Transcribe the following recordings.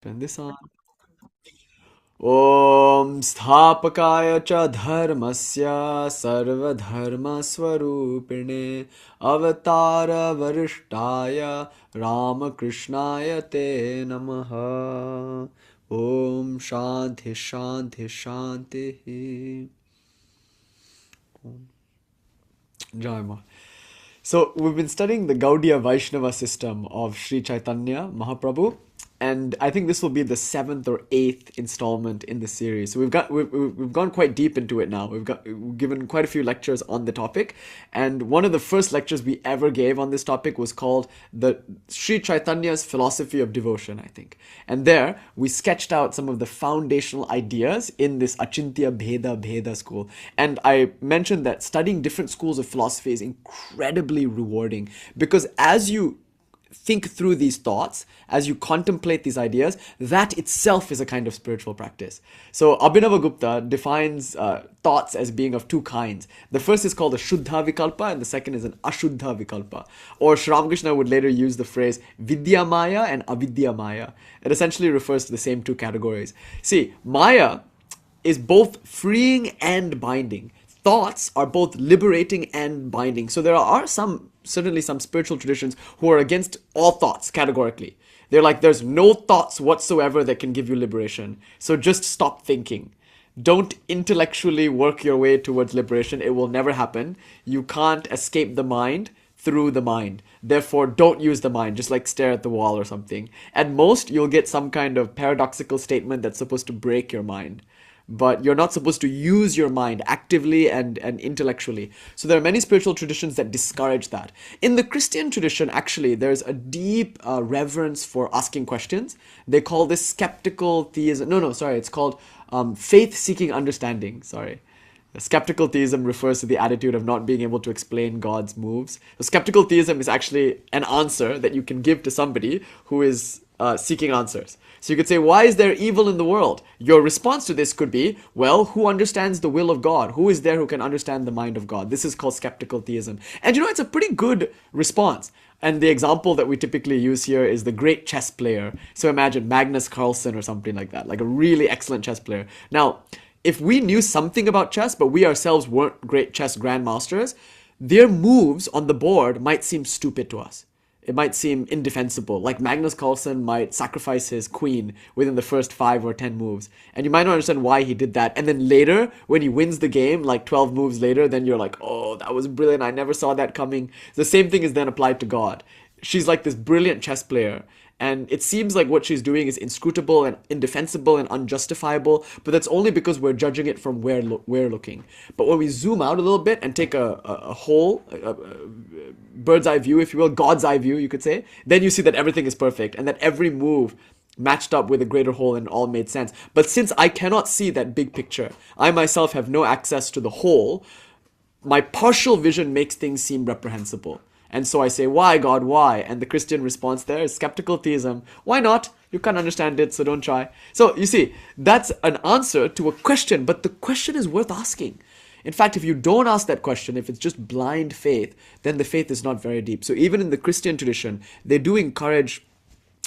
Turn this on. Om Sthapakaya cha dharmasya sarvadharma swarupine avatara varishtaya Rāmakrishnaaya te namaha. Om Shanti Shanti Shanti. Jai Ma. So we've been studying the Gaudiya Vaishnava system of Sri Chaitanya Mahaprabhu, and I think this will be the seventh or eighth installment in the series. So we've gone quite deep into it now. We've given quite a few lectures on the topic, and one of the first lectures we ever gave on this topic was called the Sri Chaitanya's Philosophy of Devotion, I think. And there we sketched out some of the foundational ideas in this Achintya Bheda school. And I mentioned that studying different schools of philosophy is incredibly rewarding because as you think through these thoughts, as you contemplate these ideas, that itself is a kind of spiritual practice. So Abhinava Gupta defines thoughts as being of two kinds. The first is called a Shuddha Vikalpa and the second is an Ashuddha Vikalpa. Or Sri Ramakrishna would later use the phrase Vidya Maya and Avidya Maya. It essentially refers to the same two categories. See, Maya is both freeing and binding. Thoughts are both liberating and binding. So there are certainly some spiritual traditions who are against all thoughts categorically. They're like, there's no thoughts whatsoever that can give you liberation. So just stop thinking. Don't intellectually work your way towards liberation. It will never happen. You can't escape the mind through the mind. Therefore, don't use the mind. Just like stare at the wall or something. At most, you'll get some kind of paradoxical statement that's supposed to break your mind, but you're not supposed to use your mind actively and intellectually. So there are many spiritual traditions that discourage that. In the Christian tradition, actually, there's a deep reverence for asking questions. They call this skeptical theism. No, sorry, it's called faith-seeking understanding. Sorry. Skeptical theism refers to the attitude of not being able to explain God's moves. So skeptical theism is actually an answer that you can give to somebody who is seeking answers. So you could say, why is there evil in the world? Your response to this could be, well, who understands the will of God? Who is there who can understand the mind of God? This is called skeptical theism. And you know, it's a pretty good response. And the example that we typically use here is the great chess player. So imagine Magnus Carlsen or something like that, like a really excellent chess player. Now, if we knew something about chess, but we ourselves weren't great chess grandmasters, their moves on the board might seem stupid to us. It might seem indefensible. Like Magnus Carlsen might sacrifice his queen within the first 5 or 10 moves. And you might not understand why he did that. And then later, when he wins the game, like 12 moves later, then you're like, oh, that was brilliant. I never saw that coming. The same thing is then applied to God. She's like this brilliant chess player. And it seems like what she's doing is inscrutable and indefensible and unjustifiable, but that's only because we're judging it from where we're looking. But when we zoom out a little bit and take a whole bird's eye view, if you will, God's eye view, you could say, then you see that everything is perfect and that every move matched up with a greater whole and all made sense. But since I cannot see that big picture, I myself have no access to the whole, my partial vision makes things seem reprehensible. And so I say, why, God, why? And the Christian response there is skeptical theism. Why not? You can't understand it, so don't try. So you see, that's an answer to a question, but the question is worth asking. In fact, if you don't ask that question, if it's just blind faith, then the faith is not very deep. So even in the Christian tradition, they do encourage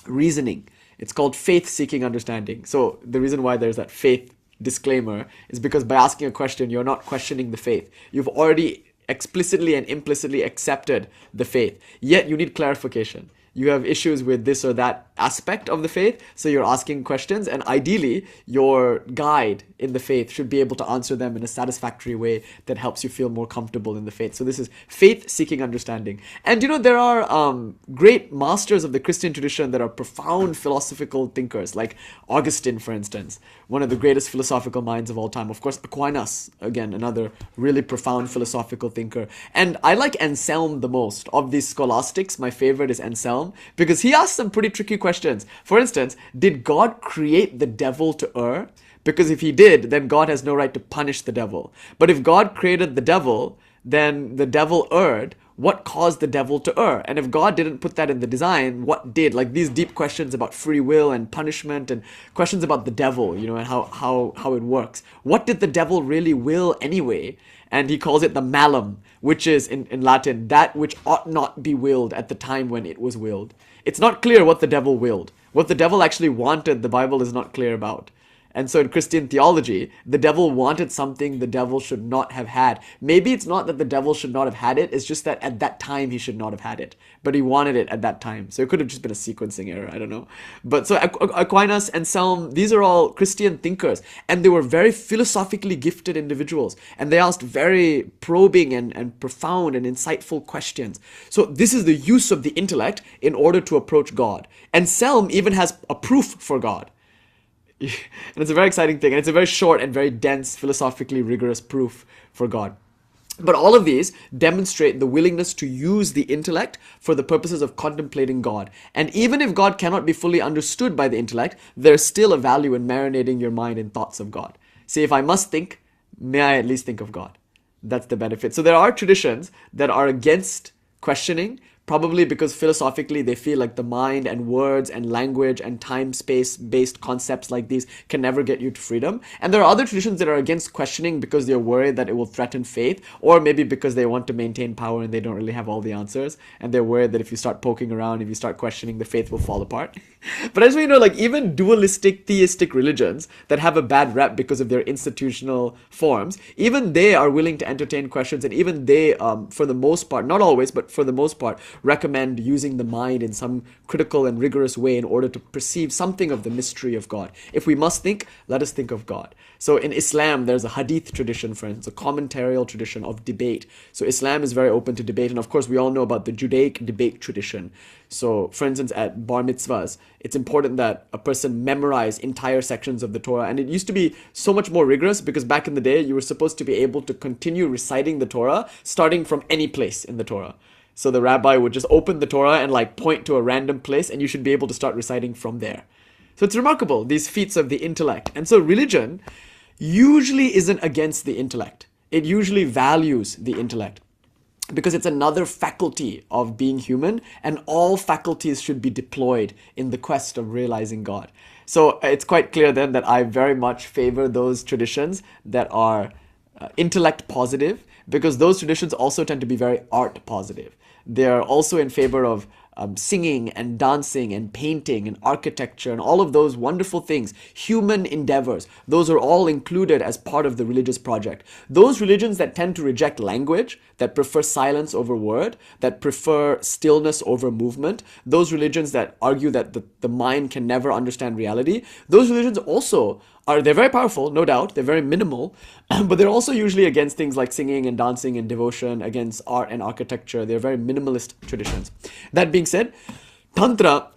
reasoning. It's called faith-seeking understanding. So the reason why there's that faith disclaimer is because by asking a question, you're not questioning the faith. You've already explicitly and implicitly accepted the faith. Yet you need clarification. You have issues with this or that aspect of the faith, so you're asking questions, and ideally, your guide in the faith should be able to answer them in a satisfactory way that helps you feel more comfortable in the faith. So this is faith-seeking understanding. And you know, there are great masters of the Christian tradition that are profound philosophical thinkers, like Augustine, for instance, one of the greatest philosophical minds of all time. Of course, Aquinas, again, another really profound philosophical thinker. And I like Anselm the most. Of these scholastics, my favorite is Anselm, because he asks some pretty tricky questions. For instance, did God create the devil to err? Because if he did, then God has no right to punish the devil. But if God created the devil, then the devil erred. What caused the devil to err? And if God didn't put that in the design, what did? Like these deep questions about free will and punishment and questions about the devil, you know, and how it works. What did the devil really will anyway? And he calls it the malum, which is, in Latin, that which ought not be willed at the time when it was willed. It's not clear what the devil willed. What the devil actually wanted, the Bible is not clear about. And so in Christian theology, the devil wanted something the devil should not have had. Maybe it's not that the devil should not have had it, it's just that at that time he should not have had it. But he wanted it at that time. So it could have just been a sequencing error, I don't know. But so Aquinas and Selm, these are all Christian thinkers. And they were very philosophically gifted individuals. And they asked very probing and profound and insightful questions. So this is the use of the intellect in order to approach God. And Selm even has a proof for God. And it's a very exciting thing, and it's a very short and very dense, philosophically rigorous proof for God. But all of these demonstrate the willingness to use the intellect for the purposes of contemplating God. And even if God cannot be fully understood by the intellect, there's still a value in marinating your mind in thoughts of God. See, if I must think, may I at least think of God? That's the benefit. So there are traditions that are against questioning, probably because philosophically they feel like the mind and words and language and time-space based concepts like these can never get you to freedom. And there are other traditions that are against questioning because they're worried that it will threaten faith, or maybe because they want to maintain power and they don't really have all the answers, and they're worried that if you start poking around, if you start questioning, the faith will fall apart. But I just want you to know, like, even dualistic, theistic religions that have a bad rep because of their institutional forms, even they are willing to entertain questions, and even they, for the most part, not always, but for the most part, recommend using the mind in some critical and rigorous way in order to perceive something of the mystery of God. If we must think, let us think of God. So in Islam, there's a hadith tradition, for instance, a commentarial tradition of debate. So Islam is very open to debate. And of course, we all know about the Judaic debate tradition. So for instance, at bar mitzvahs, it's important that a person memorize entire sections of the Torah. And it used to be so much more rigorous because back in the day, you were supposed to be able to continue reciting the Torah starting from any place in the Torah. So the rabbi would just open the Torah and like point to a random place, and you should be able to start reciting from there. So it's remarkable, these feats of the intellect. And so religion usually isn't against the intellect. It usually values the intellect because it's another faculty of being human, and all faculties should be deployed in the quest of realizing God. So it's quite clear then that I very much favor those traditions that are intellect positive, because those traditions also tend to be very art positive. They're also in favor of singing and dancing and painting and architecture and all of those wonderful things, human endeavors. Those are all included as part of the religious project. Those religions that tend to reject language, that prefer silence over word, that prefer stillness over movement, those religions that argue that the mind can never understand reality, those religions also they're very powerful, no doubt, they're very minimal, but they're also usually against things like singing and dancing and devotion, against art and architecture. They're very minimalist traditions. That being said, Tantra,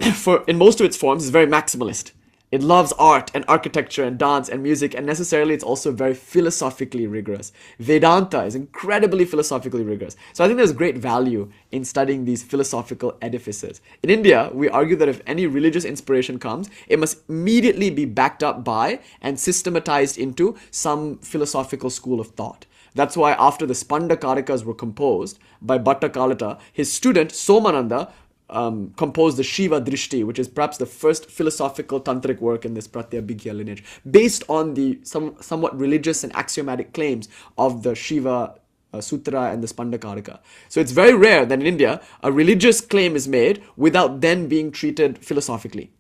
in most of its forms, is very maximalist. It loves art and architecture and dance and music, and necessarily it's also very philosophically rigorous. Vedanta is incredibly philosophically rigorous. So I think there's great value in studying these philosophical edifices. In India, we argue that if any religious inspiration comes, it must immediately be backed up by and systematized into some philosophical school of thought. That's why after the Spandakarikas were composed by Bhatta Kalata, his student Somananda composed the Shiva Drishti, which is perhaps the first philosophical tantric work in this Pratyabhigya lineage, based on the somewhat religious and axiomatic claims of the Shiva Sutra and the Spandakarika. So it's very rare that in India, a religious claim is made without then being treated philosophically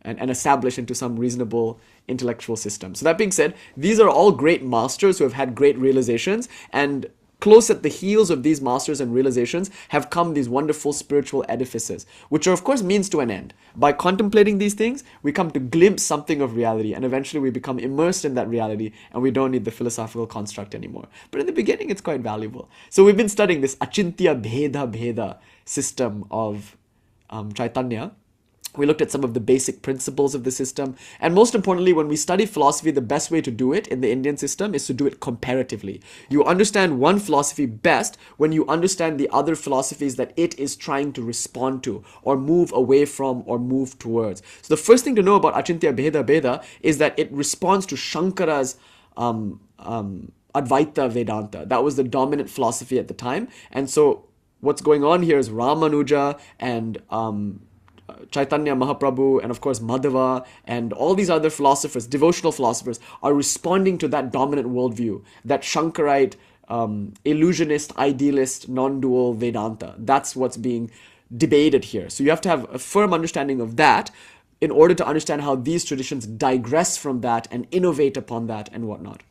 and established into some reasonable intellectual system. So that being said, these are all great masters who have had great realizations, and close at the heels of these masters and realizations have come these wonderful spiritual edifices, which are of course means to an end. By contemplating these things, we come to glimpse something of reality, and eventually we become immersed in that reality, and we don't need the philosophical construct anymore. But in the beginning, it's quite valuable. So we've been studying this Achintya Bheda system of Caitanya. We looked at some of the basic principles of the system. And most importantly, when we study philosophy, the best way to do it in the Indian system is to do it comparatively. You understand one philosophy best when you understand the other philosophies that it is trying to respond to or move away from or move towards. So the first thing to know about Achintya Bheda is that it responds to Śankara's Advaita Vedanta. That was the dominant philosophy at the time. And so what's going on here is Rāmānuja and Caitanya Mahaprabhu and of course Madhava and all these other philosophers, devotional philosophers, are responding to that dominant worldview, that Shankarite, illusionist, idealist, non-dual Vedanta. That's what's being debated here. So you have to have a firm understanding of that in order to understand how these traditions digress from that and innovate upon that and whatnot.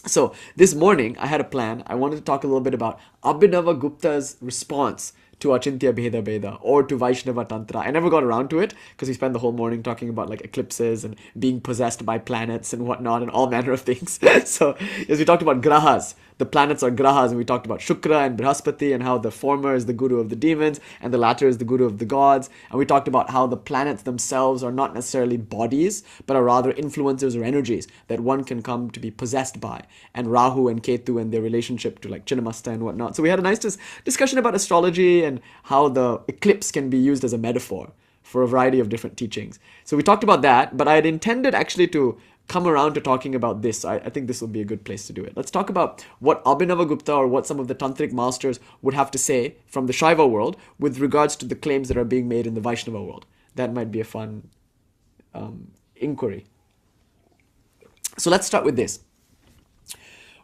So this morning, I had a plan. I wanted to talk a little bit about Abhinava Gupta's response to Achintya Bheda Bheda or to Vaishnava Tantra. I never got around to it because we spent the whole morning talking about like eclipses and being possessed by planets and whatnot and all manner of things. So as we talked about grahas, the planets are grahas, and we talked about Shukra and Brihaspati and how the former is the guru of the demons and the latter is the guru of the gods. And we talked about how the planets themselves are not necessarily bodies, but are rather influences or energies that one can come to be possessed by. And Rahu and Ketu and their relationship to like Chinnamasta and whatnot. So we had a nice discussion about astrology and how the eclipse can be used as a metaphor for a variety of different teachings. So we talked about that, but I had intended actually to come around to talking about this. I think this will be a good place to do it. Let's talk about what Abhinava Gupta or what some of the Tantrik masters would have to say from the Shaiva world with regards to the claims that are being made in the Vaishnava world. That might be a fun inquiry. So let's start with this.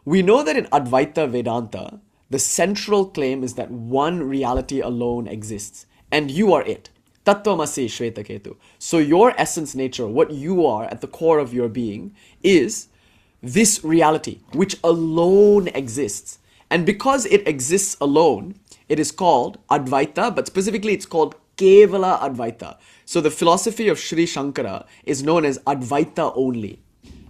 We know that in Advaita Vedanta, the central claim is that one reality alone exists, and you are it. Tattvamasi Shvetaketu. So your essence nature, what you are at the core of your being, is this reality, which alone exists. And because it exists alone, it is called Advaita, but specifically it's called Kevala Advaita. So the philosophy of Sri Śankara is known as Advaita only,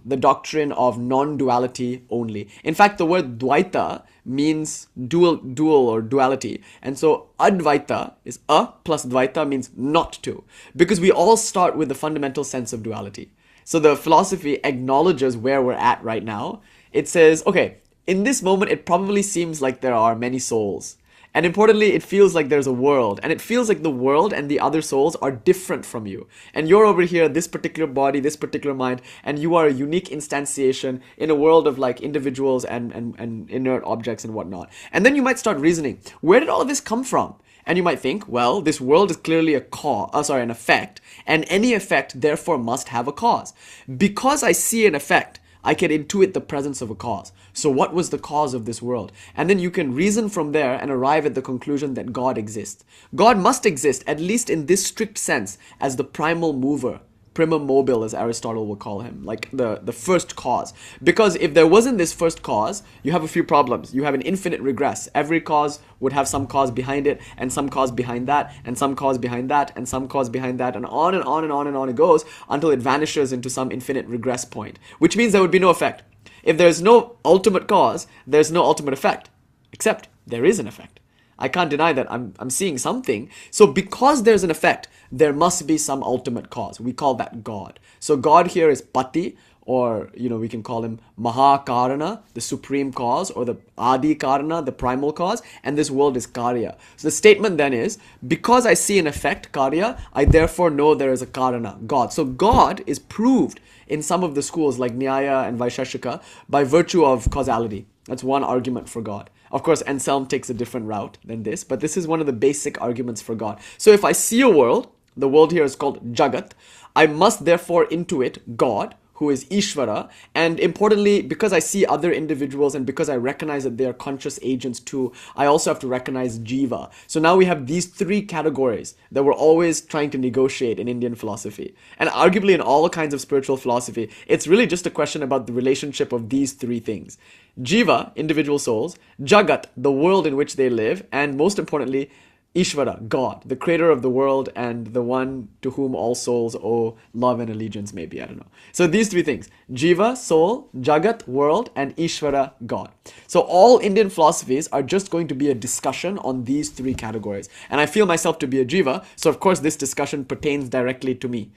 the doctrine of non-duality only. In fact, the word Dvaita means dual or duality. And so Advaita is a plus Dvaita means not to. Because we all start with the fundamental sense of duality. So the philosophy acknowledges where we're at right now. It says, okay, in this moment, it probably seems like there are many souls. And importantly, it feels like there's a world. And it feels like the world and the other souls are different from you. And you're over here, this particular body, this particular mind, and you are a unique instantiation in a world of like individuals and inert objects and whatnot. And then you might start reasoning, where did all of this come from? And you might think, well, this world is clearly an effect, and any effect therefore must have a cause. Because I see an effect, I can intuit the presence of a cause. So what was the cause of this world? And then you can reason from there and arrive at the conclusion that God exists. God must exist, at least in this strict sense, as the primal mover. Primum mobile, as Aristotle would call him, like the first cause. Because if there wasn't this first cause, you have a few problems. You have an infinite regress. Every cause would have some cause behind it, and some cause behind that, and some cause behind that, and some cause behind that, and on and on and on and on it goes until it vanishes into some infinite regress point, which means there would be no effect. If there's no ultimate cause, there's no ultimate effect, except there is an effect. I can't deny that I'm seeing something. So because there's an effect, there must be some ultimate cause. We call that God. So God here is Pati, or we can call him Mahakarana, the supreme cause, or the Adi Karana, the primal cause, and this world is Karya. So the statement then is, because I see an effect, Karya, I therefore know there is a Karana, God. So God is proved in some of the schools like Nyaya and Vaisheshika by virtue of causality. That's one argument for God. Of course, Anselm takes a different route than this, but this is one of the basic arguments for God. So if I see a world, the world here is called Jagat, I must therefore intuit God, who is Ishvara, and importantly, because I see other individuals and because I recognize that they are conscious agents too, I also have to recognize Jiva. So now we have these three categories that we're always trying to negotiate in Indian philosophy. And arguably in all kinds of spiritual philosophy, it's really just a question about the relationship of these three things. Jiva, individual souls, Jagat, the world in which they live, and most importantly, Ishvara, God, the creator of the world and the one to whom all souls owe love and allegiance, maybe, I don't know. So these three things, Jiva, soul, Jagat, world, and Ishvara, God. So all Indian philosophies are just going to be a discussion on these three categories. And I feel myself to be a Jiva, so of course this discussion pertains directly to me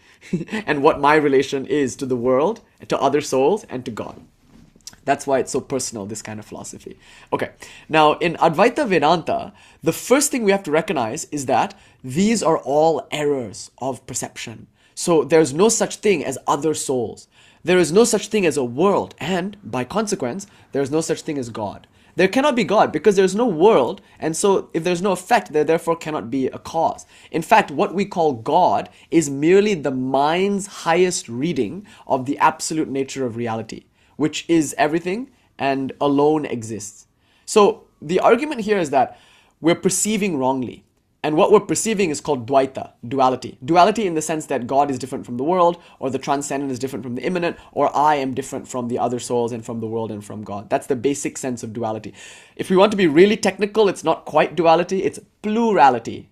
and what my relation is to the world, to other souls, and to God. That's why it's so personal, this kind of philosophy. Okay, now in Advaita Vedanta, the first thing we have to recognize is that these are all errors of perception. So there's no such thing as other souls. There is no such thing as a world, and by consequence, there's no such thing as God. There cannot be God because there's no world, and so if there's no effect, there therefore cannot be a cause. In fact, what we call God is merely the mind's highest reading of the absolute nature of reality, which is everything and alone exists. So the argument here is that we're perceiving wrongly. And what we're perceiving is called Dvaita, duality. Duality in the sense that God is different from the world, or the transcendent is different from the immanent, or I am different from the other souls and from the world and from God. That's the basic sense of duality. If we want to be really technical, it's not quite duality, it's plurality.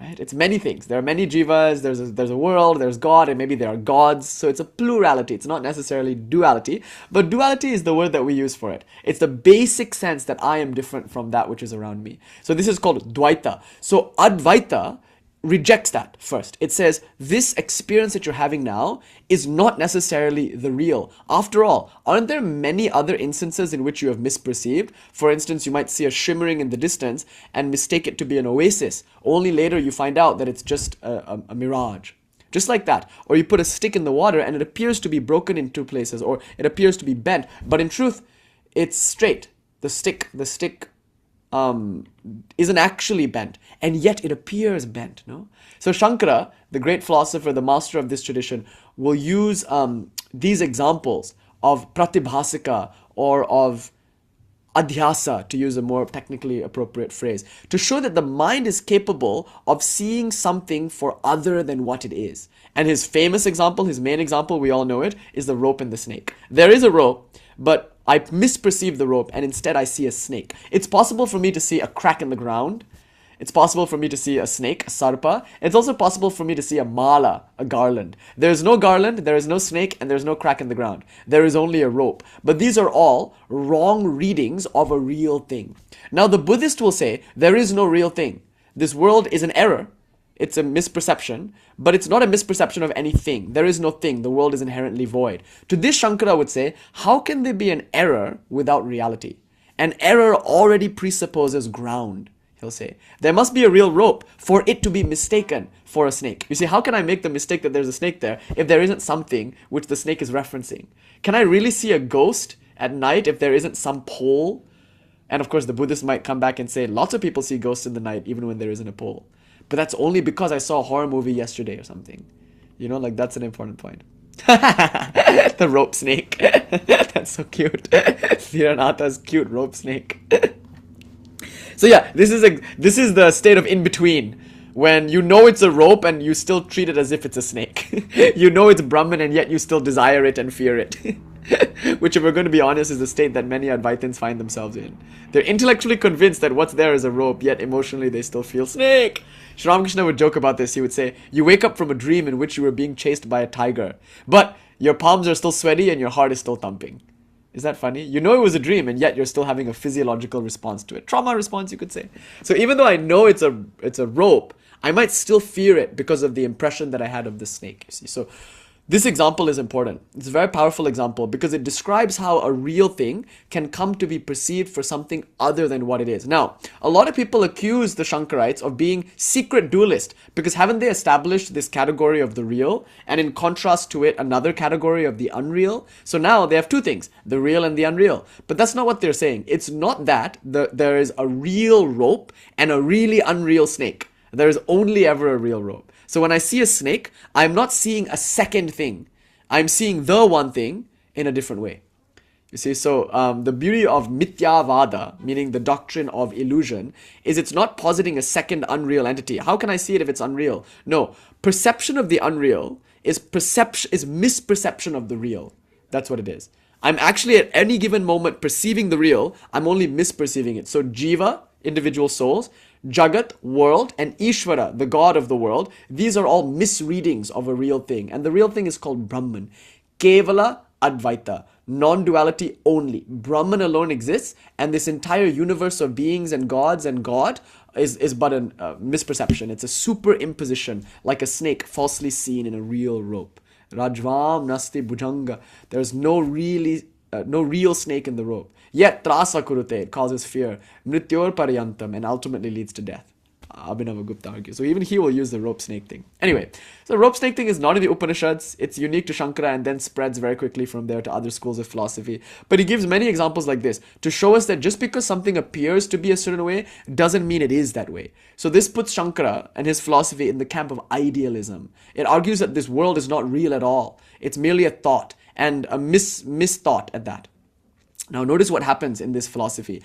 Right? It's many things. There are many jivas, there's a world, there's God, and maybe there are gods. So it's a plurality. It's not necessarily duality, but duality is the word that we use for it. It's the basic sense that I am different from that which is around me. So this is called Dvaita. So Advaita rejects that first. It says, this experience that you're having now is not necessarily the real. After all, aren't there many other instances in which you have misperceived? For instance, you might see a shimmering in the distance and mistake it to be an oasis. Only later you find out that it's just a mirage. Just like that. Or you put a stick in the water and it appears to be broken in two places, or it appears to be bent, but in truth, it's straight. The stick isn't actually bent, and yet it appears bent. No? So Śankara, the great philosopher, the master of this tradition, will use these examples of pratibhasika or of adhyasa, to use a more technically appropriate phrase, to show that the mind is capable of seeing something for other than what it is. And his famous example, his main example, we all know it, is the rope and the snake. There is a rope, but I misperceive the rope and instead I see a snake. It's possible for me to see a crack in the ground. It's possible for me to see a snake, a sarpa. It's also possible for me to see a mala, a garland. There is no garland, there is no snake, and there's no crack in the ground. There is only a rope. But these are all wrong readings of a real thing. Now the Buddhist will say, there is no real thing. This world is an error. It's a misperception, but it's not a misperception of anything. There is no thing. The world is inherently void. To this, Śankara would say, how can there be an error without reality? An error already presupposes ground, he'll say. There must be a real rope for it to be mistaken for a snake. You see, how can I make the mistake that there's a snake there if there isn't something which the snake is referencing? Can I really see a ghost at night if there isn't some pole? And of course, the Buddhists might come back and say, lots of people see ghosts in the night even when there isn't a pole. But that's only because I saw a horror movie yesterday or something. You know, like that's an important point. The rope snake. That's so cute. Thiranata's cute rope snake. So yeah, this is the state of in-between. When you know it's a rope and you still treat it as if it's a snake. You know it's Brahman and yet you still desire it and fear it. Which, if we're going to be honest, is the state that many Advaitins find themselves in. They're intellectually convinced that what's there is a rope, yet emotionally they still feel snake. Rāmakrishna would joke about this. He would say, you wake up from a dream in which you were being chased by a tiger, but your palms are still sweaty and your heart is still thumping. Is that funny? You know it was a dream and yet you're still having a physiological response to it. Trauma response, you could say. So even though I know it's a rope, I might still fear it because of the impression that I had of the snake, you see. So this example is important. It's a very powerful example because it describes how a real thing can come to be perceived for something other than what it is. Now, a lot of people accuse the Śankarites of being secret dualist because haven't they established this category of the real and in contrast to it another category of the unreal? So now they have two things, the real and the unreal. But that's not what they're saying. It's not that there is a real rope and a really unreal snake. There is only ever a real rope. So when I see a snake, I'm not seeing a second thing. I'm seeing the one thing in a different way. You see, so the beauty of Mityavada, meaning the doctrine of illusion, is it's not positing a second unreal entity. How can I see it if it's unreal? No, perception of the unreal is misperception of the real. That's what it is. I'm actually at any given moment perceiving the real, I'm only misperceiving it. So Jiva, individual souls, Jagat, world, and Ishvara, the God of the world, these are all misreadings of a real thing. And the real thing is called Brahman. Kevala Advaita, non-duality only. Brahman alone exists, and this entire universe of beings and gods and God is but a misperception. It's a superimposition, like a snake falsely seen in a real rope. Rajvam nasti bhujanga. There's no real snake in the rope. Yet trasa kurute, it causes fear. Mrityor paryantam, and ultimately leads to death. Abhinava Gupta argues. So even he will use the rope snake thing. Anyway, so the rope snake thing is not in the Upanishads. It's unique to Śankara and then spreads very quickly from there to other schools of philosophy. But he gives many examples like this to show us that just because something appears to be a certain way doesn't mean it is that way. So this puts Śankara and his philosophy in the camp of idealism. It argues that this world is not real at all. It's merely a thought, and a misthought at that. Now notice what happens in this philosophy.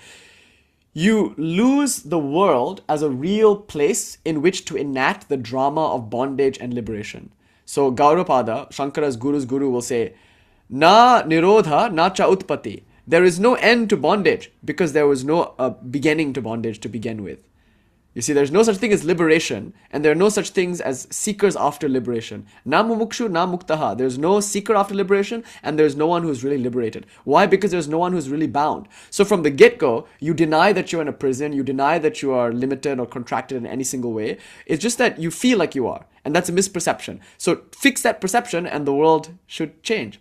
you lose the world as a real place in which to enact the drama of bondage and liberation. So Gaudapada, Shankara's guru's guru, will say, Na nirodha na cha utpati. There is no end to bondage because there was no beginning to bondage to begin with. You see, there's no such thing as liberation, and there are no such things as seekers after liberation. Na mumukshu, na muktaha. There's no seeker after liberation, and there's no one who's really liberated. Why? Because there's no one who's really bound. So from the get-go, you deny that you're in a prison, you deny that you are limited or contracted in any single way. It's just that you feel like you are, and that's a misperception. So fix that perception, and the world should change.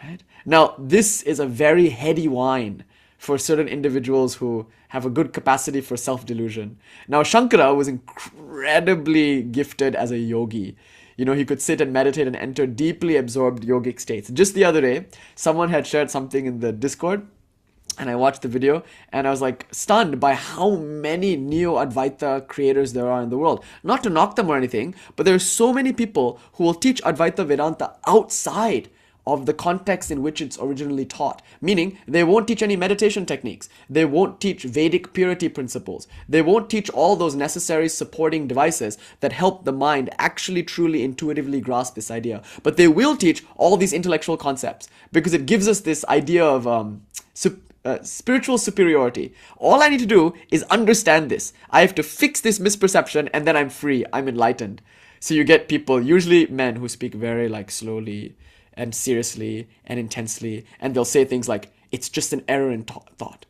Right? Now, this is a very heady wine for certain individuals who have a good capacity for self-delusion. Now, Śankara was incredibly gifted as a yogi. You know, he could sit and meditate and enter deeply absorbed yogic states. Just the other day, someone had shared something in the Discord, and I watched the video, and I was like stunned by how many Neo-Advaita creators there are in the world. Not to knock them or anything, but there are so many people who will teach Advaita Vedanta outside of the context in which it's originally taught. Meaning, they won't teach any meditation techniques. They won't teach Vedic purity principles. They won't teach all those necessary supporting devices that help the mind actually truly intuitively grasp this idea. But they will teach all these intellectual concepts because it gives us this idea of spiritual superiority. All I need to do is understand this. I have to fix this misperception and then I'm free. I'm enlightened. So you get people, usually men, who speak very slowly and seriously and intensely, and they'll say things like, it's just an error in thought.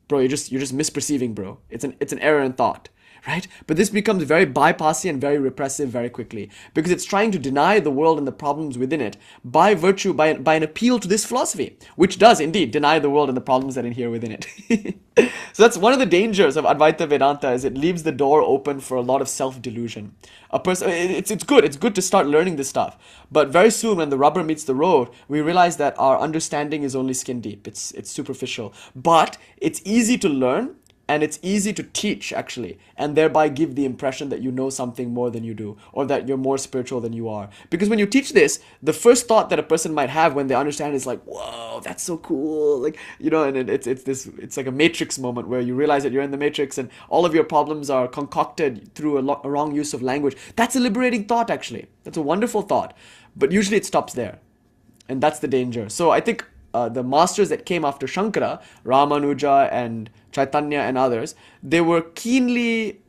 Bro, you're just misperceiving, bro. It's an error in thought, right? But this becomes very bypassy and very repressive very quickly because it's trying to deny the world and the problems within it by an appeal to this philosophy, which does indeed deny the world and the problems that inhere within it. So that's one of the dangers of Advaita Vedanta, is it leaves the door open for a lot of self-delusion. A person, it's good to start learning this stuff, but very soon when the rubber meets the road, we realize that our understanding is only skin deep. It's superficial, but it's easy to learn. And it's easy to teach, actually, and thereby give the impression that you know something more than you do, or that you're more spiritual than you are. Because when you teach this, the first thought that a person might have when they understand is like, whoa, that's so cool. And it's like a matrix moment where you realize that you're in the matrix and all of your problems are concocted through a wrong use of language. That's a liberating thought, actually. That's a wonderful thought. But usually it stops there. And that's the danger. So I think the masters that came after Śankara, Rāmānuja and Caitanya and others, they were keenly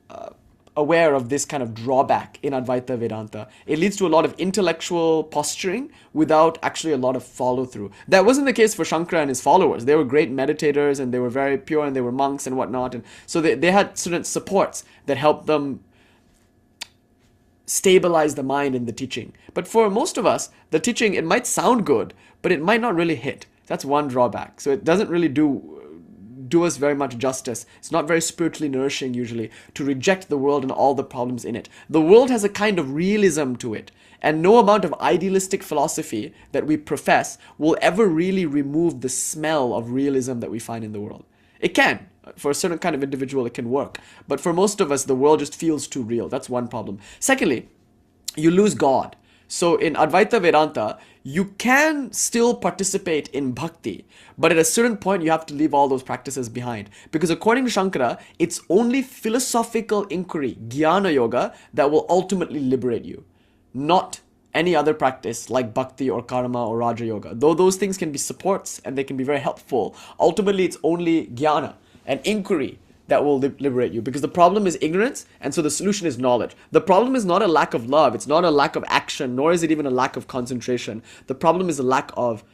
aware of this kind of drawback in Advaita Vedanta. It leads to a lot of intellectual posturing without actually a lot of follow-through. That wasn't the case for Śankara and his followers. They were great meditators and they were very pure and they were monks and whatnot. And so they had certain supports that helped them stabilize the mind in the teaching. But for most of us, the teaching, it might sound good, but it might not really hit. That's one drawback. So it doesn't really do us very much justice. It's not very spiritually nourishing usually to reject the world and all the problems in it. The world has a kind of realism to it, and no amount of idealistic philosophy that we profess will ever really remove the smell of realism that we find in the world. It can. For a certain kind of individual, it can work. But for most of us, the world just feels too real. That's one problem. Secondly, you lose God. So in Advaita Vedanta, you can still participate in bhakti, but at a certain point you have to leave all those practices behind. Because according to Śankara, it's only philosophical inquiry, jnana yoga, that will ultimately liberate you. Not any other practice like bhakti or karma or raja yoga. Though those things can be supports and they can be very helpful, ultimately it's only jnana, an inquiry, that will liberate you. Because the problem is ignorance, and so the solution is knowledge. The problem is not a lack of love, it's not a lack of action, nor is it even a lack of concentration. The problem is a lack of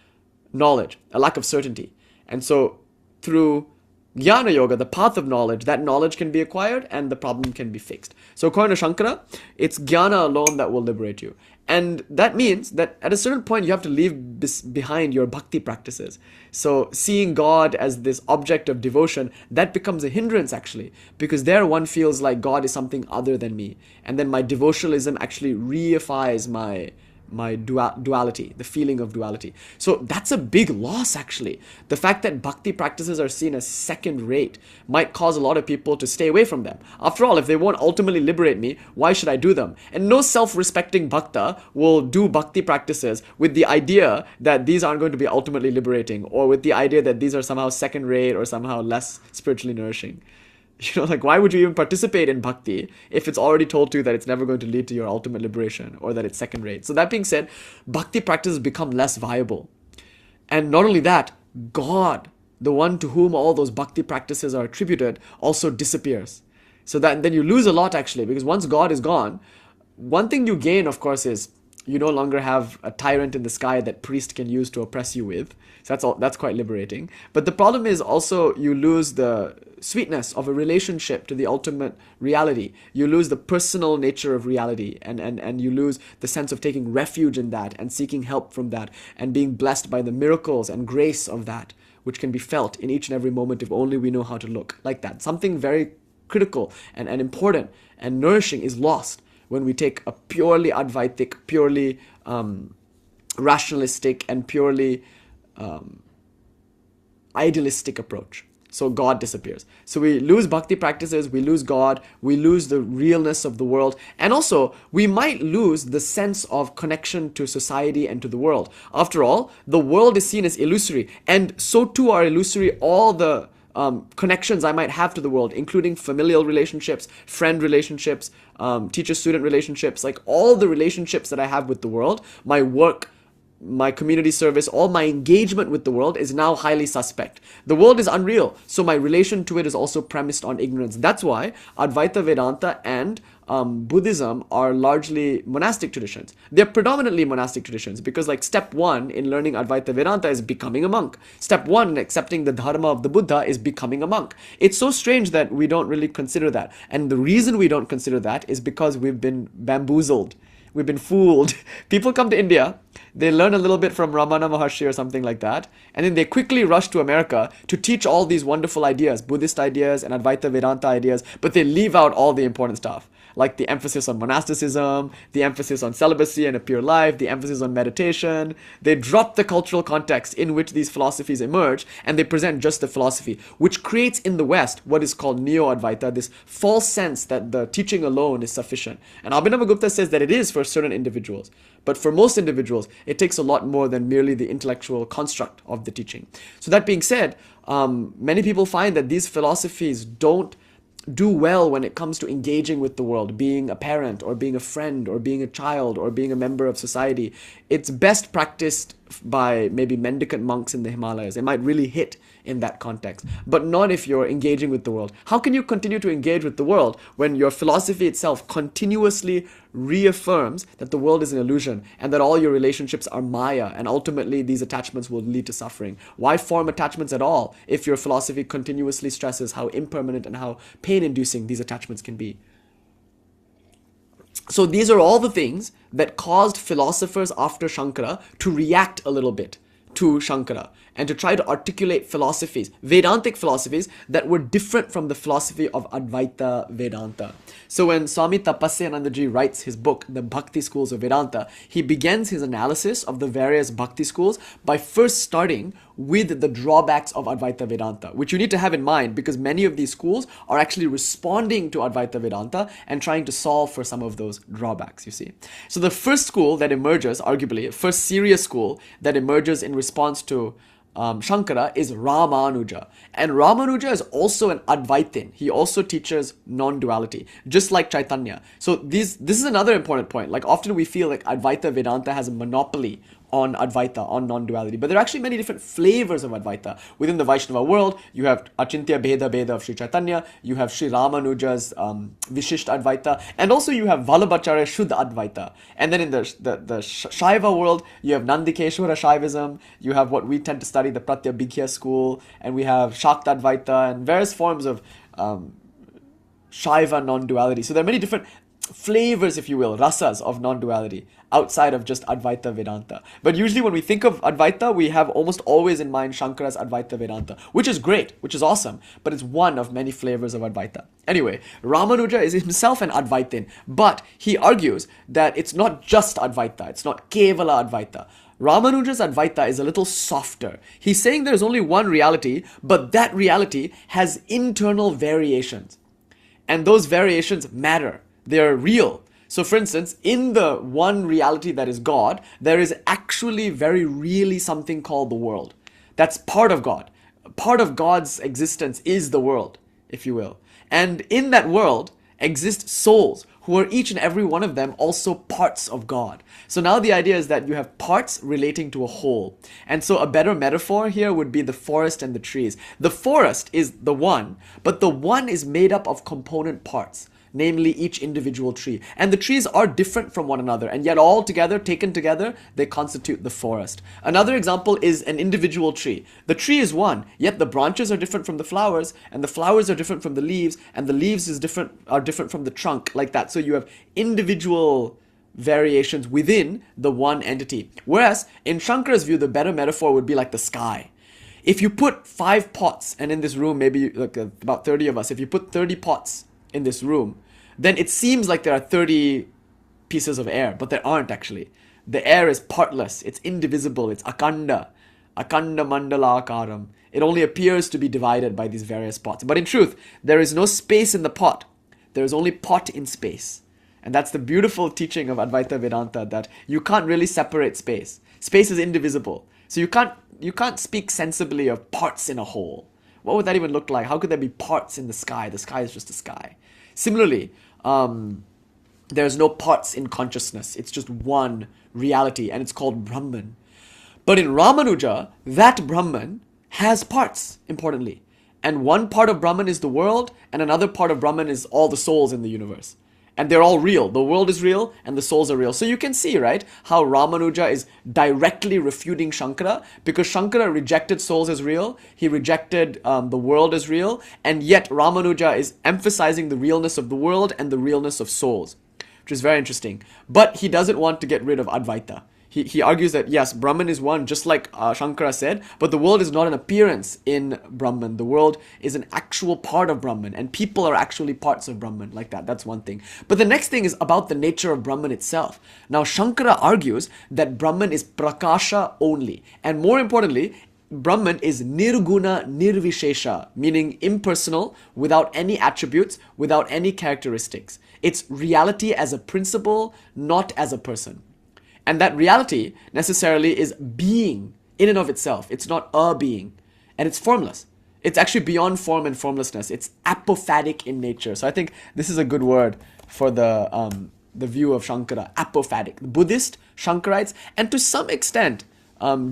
knowledge, a lack of certainty. And so through jnana yoga, the path of knowledge, that knowledge can be acquired and the problem can be fixed. So according to Śankara, it's jnana alone that will liberate you. And that means that at a certain point you have to leave behind your bhakti practices. So seeing God as this object of devotion, that becomes a hindrance actually, because there one feels like God is something other than me. And then my devotionalism actually reifies my duality, the feeling of duality. So that's a big loss, actually. The fact that bhakti practices are seen as second rate might cause a lot of people to stay away from them. After all, if they won't ultimately liberate me, why should I do them? And no self-respecting bhakta will do bhakti practices with the idea that these aren't going to be ultimately liberating, or with the idea that these are somehow second rate or somehow less spiritually nourishing. Like, why would you even participate in bhakti if it's already told to you that it's never going to lead to your ultimate liberation, or that it's second rate? So that being said, bhakti practices become less viable. And not only that, God, the one to whom all those bhakti practices are attributed, also disappears. So that then you lose a lot, actually, because once God is gone, one thing you gain, of course, is you no longer have a tyrant in the sky that priest can use to oppress you with. So that's quite liberating. But the problem is also you lose the sweetness of a relationship to the ultimate reality. You lose the personal nature of reality, and you lose the sense of taking refuge in that and seeking help from that and being blessed by the miracles and grace of that, which can be felt in each and every moment if only we know how to look like that. Something very critical and important and nourishing is lost when we take a purely Advaitic, purely rationalistic, and purely idealistic approach. So God disappears. So we lose bhakti practices, we lose God, we lose the realness of the world, and also we might lose the sense of connection to society and to the world. After all, the world is seen as illusory, and so too are illusory all the connections I might have to the world, including familial relationships, friend relationships, teacher-student relationships, like all the relationships that I have with the world, my work, my community service, all my engagement with the world is now highly suspect. The world is unreal, so my relation to it is also premised on ignorance. That's why Advaita Vedanta and Buddhism are largely monastic traditions. They're predominantly monastic traditions because, like, step one in learning Advaita Vedanta is becoming a monk. Step one in accepting the dharma of the Buddha is becoming a monk. It's so strange that we don't really consider that. And the reason we don't consider that is because we've been bamboozled. We've been fooled. People come to India, they learn a little bit from Ramana Maharshi or something like that, and then they quickly rush to America to teach all these wonderful ideas, Buddhist ideas and Advaita Vedanta ideas, but they leave out all the important stuff, like the emphasis on monasticism, the emphasis on celibacy and a pure life, the emphasis on meditation. They drop the cultural context in which these philosophies emerge, and they present just the philosophy, which creates in the West what is called Neo-Advaita, this false sense that the teaching alone is sufficient. And Abhinava Gupta says that it is for certain individuals. But for most individuals, it takes a lot more than merely the intellectual construct of the teaching. So that being said, many people find that these philosophies don't do well when it comes to engaging with the world, being a parent or being a friend or being a child or being a member of society. It's best practiced by maybe mendicant monks in the Himalayas. It might really hit in that context, but not if you're engaging with the world. How can you continue to engage with the world when your philosophy itself continuously reaffirms that the world is an illusion and that all your relationships are maya, and ultimately these attachments will lead to suffering? Why form attachments at all if your philosophy continuously stresses how impermanent and how pain-inducing these attachments can be? So these are all the things that caused philosophers after Śankara to react a little bit to Śankara and to try to articulate philosophies, Vedantic philosophies that were different from the philosophy of Advaita Vedanta. So when Swami Tapasyanandaji writes his book, The Bhakti Schools of Vedanta, he begins his analysis of the various Bhakti schools by first starting with the drawbacks of Advaita Vedanta, which you need to have in mind because many of these schools are actually responding to Advaita Vedanta and trying to solve for some of those drawbacks, you see. So the first school that emerges, arguably, first serious school that emerges in response to Śankara is Rāmānuja. And Rāmānuja is also an Advaitin. He also teaches non-duality, just like Caitanya. So this is another important point. Like, often we feel like Advaita Vedanta has a monopoly on Advaita, on non-duality. But there are actually many different flavors of Advaita. Within the Vaishnava world, you have Achintya Bheda of Sri Caitanya, you have Sri Rāmānuja's Vishisht Advaita, and also you have Vallabhacharya Shuddha Advaita. And then in the Shaiva world, you have Nandikeshwara Shaivism, you have what we tend to study, the Pratyabhigya school, and we have Shakta Advaita, and various forms of Shaiva non-duality. So there are many different flavors, if you will, rasas of non-duality outside of just Advaita Vedanta. But usually when we think of Advaita, we have almost always in mind Shankara's Advaita Vedanta, which is great, which is awesome, but it's one of many flavors of Advaita. Anyway, Rāmānuja is himself an Advaitin, but he argues that it's not just Advaita, it's not Kevala Advaita. Rāmānuja's Advaita is a little softer. He's saying there's only one reality, but that reality has internal variations. And those variations matter. They're real. So for instance, in the one reality that is God, there is actually very really something called the world. That's part of God. Part of God's existence is the world, if you will. And in that world exist souls who are each and every one of them also parts of God. So now the idea is that you have parts relating to a whole. And so a better metaphor here would be the forest and the trees. The forest is the one, but the one is made up of component parts, namely each individual tree. And the trees are different from one another, and yet all together, taken together, they constitute the forest. Another example is an individual tree. The tree is one, yet the branches are different from the flowers, and the flowers are different from the leaves, and the leaves are different from the trunk, like that. So you have individual variations within the one entity. Whereas in Shankara's view, the better metaphor would be like the sky. If you put 5 pots, and in this room, maybe like about 30 of us, if you put 30 pots in this room, then it seems like there are 30 pieces of air, but there aren't actually. The air is partless, it's indivisible, it's akanda mandala akaram. It only appears to be divided by these various pots. But in truth, there is no space in the pot. There is only pot in space. And that's the beautiful teaching of Advaita Vedanta, that you can't really separate space. Space is indivisible. So you can't speak sensibly of parts in a whole. What would that even look like? How could there be parts in the sky? The sky is just the sky. Similarly, there's no parts in consciousness. It's just one reality, and it's called Brahman. But in Rāmānuja, that Brahman has parts, importantly. And one part of Brahman is the world, and another part of Brahman is all the souls in the universe. And they're all real. The world is real, and the souls are real. So you can see, right, how Rāmānuja is directly refuting Śankara, because Śankara rejected souls as real, he rejected the world as real, and yet Rāmānuja is emphasizing the realness of the world and the realness of souls, which is very interesting. But he doesn't want to get rid of Advaita. He argues that, yes, Brahman is one, just like Śankara said, but the world is not an appearance in Brahman. The world is an actual part of Brahman, and people are actually parts of Brahman, like that. That's one thing. But the next thing is about the nature of Brahman itself. Now, Śankara argues that Brahman is prakasha only, and more importantly, Brahman is nirguna nirvishesha, meaning impersonal, without any attributes, without any characteristics. It's reality as a principle, not as a person. And that reality necessarily is being in and of itself. It's not a being. And it's formless. It's actually beyond form and formlessness. It's apophatic in nature. So I think this is a good word for the view of Śankara. Apophatic. Buddhist, Śankarites, and to some extent,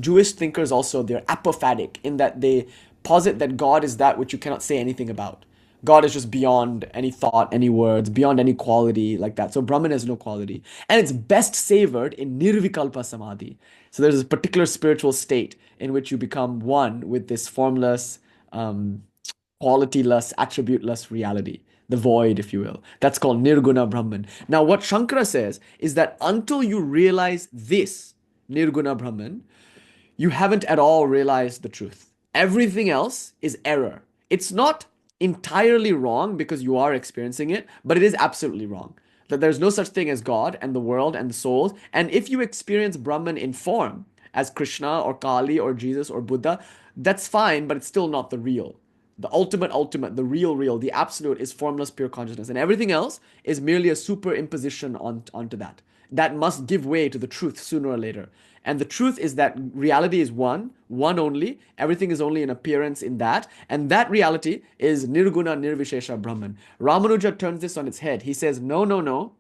Jewish thinkers also, they're apophatic in that they posit that God is that which you cannot say anything about. God is just beyond any thought, any words, beyond any quality, like that. So Brahman has no quality. And it's best savored in nirvikalpa samadhi. So there's a particular spiritual state in which you become one with this formless, qualityless, attributeless reality. The void, if you will. That's called nirguna Brahman. Now what Śankara says is that until you realize this, nirguna Brahman, you haven't at all realized the truth. Everything else is error. It's not entirely wrong because you are experiencing it, but it is absolutely wrong. That there's no such thing as God and the world and the souls. And if you experience Brahman in form, as Krishna or Kali or Jesus or Buddha, that's fine, but it's still not the real. The ultimate, the real, the absolute is formless, pure consciousness. And everything else is merely a superimposition onto that. That must give way to the truth sooner or later. And the truth is that reality is one only. Everything is only an appearance in that. And that reality is nirguna nirvishesha Brahman. Rāmānuja turns this on its head. He says, no.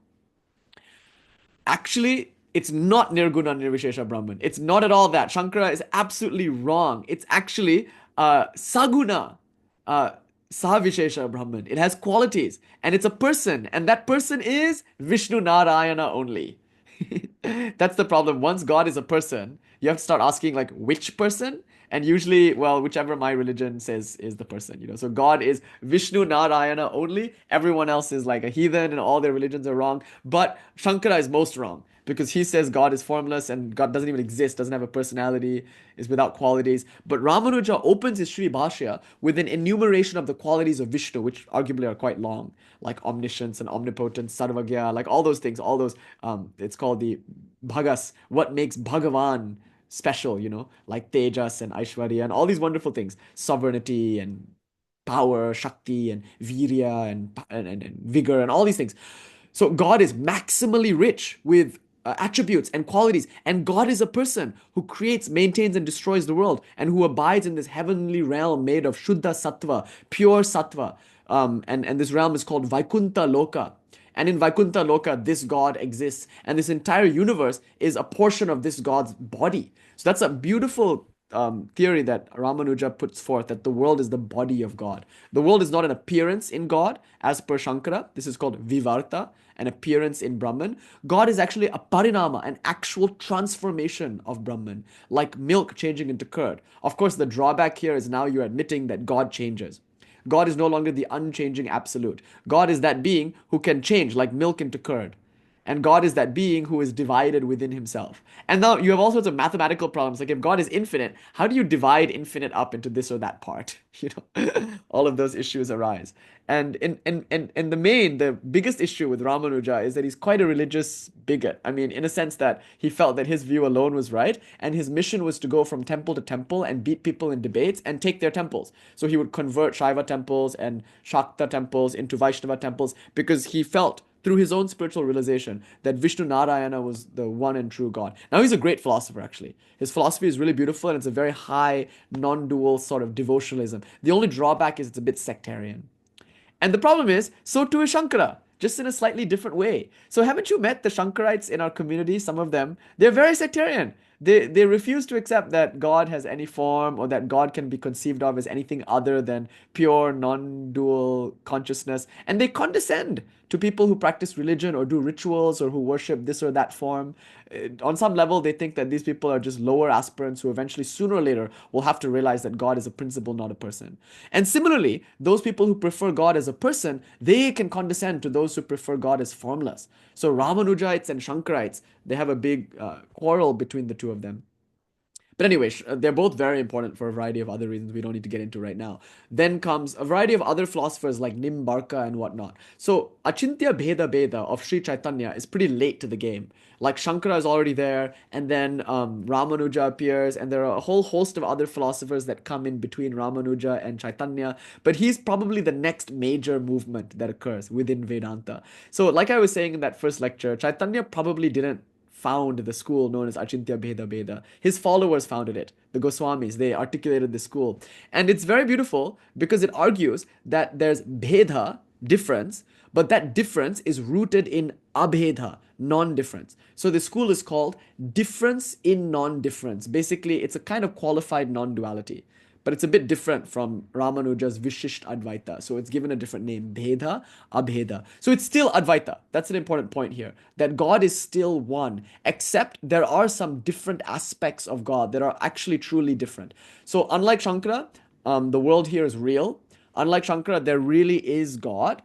Actually, it's not nirguna nirvishesha Brahman. It's not at all that. Śankara is absolutely wrong. It's actually saguna savishesha Brahman. It has qualities. And it's a person. And that person is Vishnu Narayana only. That's the problem. Once God is a person, you have to start asking, like, which person? And usually, well, whichever my religion says is the person, you know. So God is Vishnu Narayana only. Everyone else is like a heathen and all their religions are wrong. But Shankara is most wrong because he says God is formless and God doesn't even exist, doesn't have a personality, is without qualities. But Rāmānuja opens his Sri Bhashya with an enumeration of the qualities of Vishnu, which arguably are quite long, like omniscience and omnipotence, sarvagya, like all those things, all those, it's called the bhagas, what makes Bhagavan special, you know, like tejas and aishwarya and all these wonderful things, sovereignty and power, shakti and virya and vigor and all these things. So God is maximally rich with attributes and qualities, and God is a person who creates, maintains, and destroys the world, and who abides in this heavenly realm made of Shuddha Sattva, pure Sattva. And this realm is called Vaikuntha Loka. And in Vaikuntha Loka, this God exists, and this entire universe is a portion of this God's body. So that's a beautiful theory that Rāmānuja puts forth, that the world is the body of God. The world is not an appearance in God, as per Śankara. This is called Vivarta, an appearance in Brahman. God is actually a parinama, an actual transformation of Brahman, like milk changing into curd. Of course, the drawback here is now you're admitting that God changes. God is no longer the unchanging absolute. God is that being who can change like milk into curd. And God is that being who is divided within himself. And now you have all sorts of mathematical problems. Like if God is infinite, how do you divide infinite up into this or that part? You know, all of those issues arise. And in the main, the biggest issue with Rāmānuja is that he's quite a religious bigot. I mean, in a sense that he felt that his view alone was right, and his mission was to go from temple to temple and beat people in debates and take their temples. So he would convert Shaiva temples and Shakta temples into Vaishnava temples because he felt through his own spiritual realization that Vishnu Narayana was the one and true God. Now, he's a great philosopher, actually. His philosophy is really beautiful, and it's a very high, non-dual sort of devotionalism. The only drawback is it's a bit sectarian. And the problem is, so too is Shankara, just in a slightly different way. So haven't you met the Shankarites in our community? Some of them, they're very sectarian. They refuse to accept that God has any form or that God can be conceived of as anything other than pure, non-dual consciousness. And they condescend to people who practice religion or do rituals or who worship this or that form. On some level, they think that these people are just lower aspirants who eventually, sooner or later, will have to realize that God is a principle, not a person. And similarly, those people who prefer God as a person, they can condescend to those who prefer God as formless. So Rāmanujites and Shankarites, they have a big quarrel between the two of them. But anyway, they're both very important for a variety of other reasons we don't need to get into right now. Then comes a variety of other philosophers like Nimbarka and whatnot. So Achintya Bheda Bheda of Sri Chaitanya is pretty late to the game. Like Shankara is already there, and then Rāmanuja appears, and there are a whole host of other philosophers that come in between Rāmanuja and Chaitanya. But he's probably the next major movement that occurs within Vedanta. So like I was saying in that first lecture, Chaitanya probably didn't found the school known as Achintya Bheda Bheda. His followers founded it, the Goswamis. They articulated the school. And it's very beautiful because it argues that there's Bheda, difference, but that difference is rooted in Abheda, non-difference. So the school is called difference in non-difference. Basically, it's a kind of qualified non-duality. But it's a bit different from Rāmanuja's Vishisht Advaita. So it's given a different name, Bheda, Abheda. So it's still Advaita. That's an important point here. That God is still one, except there are some different aspects of God that are actually truly different. So unlike Shankara, the world here is real. Unlike Shankara, there really is God.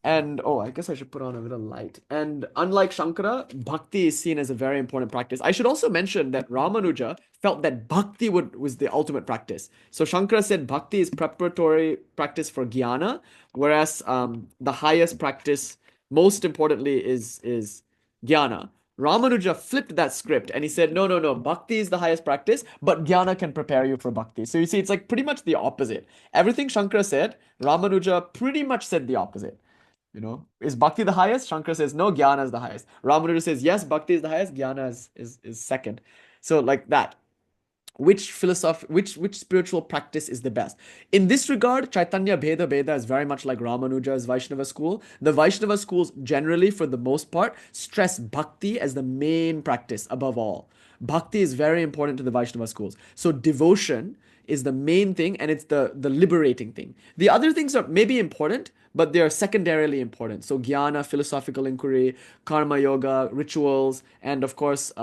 And oh, I guess I should put on a little light. And unlike Shankara, bhakti is seen as a very important practice. I should also mention that Rāmanuja felt that bhakti was the ultimate practice. So Shankara said bhakti is preparatory practice for jnana, whereas the highest practice, most importantly, is jnana. Rāmanuja flipped that script and he said, no, no, no, bhakti is the highest practice, but jnana can prepare you for bhakti. So you see, it's like pretty much the opposite. Everything Shankara said, Rāmanuja pretty much said the opposite. You know, is bhakti the highest? Shankara says no, jnana is the highest. Rāmanuja says yes, bhakti is the highest, jnana is second. So like that. Which spiritual practice is the best? In this regard, Chaitanya Bheda Bheda is very much like Rāmanuja's Vaishnava school. The Vaishnava schools generally, for the most part, stress bhakti as the main practice above all. Bhakti is very important to the Vaishnava schools. So devotion is the main thing, and it's the liberating thing. The other things are maybe important, but they are secondarily important. So jnana, philosophical inquiry, karma yoga, rituals, and of course,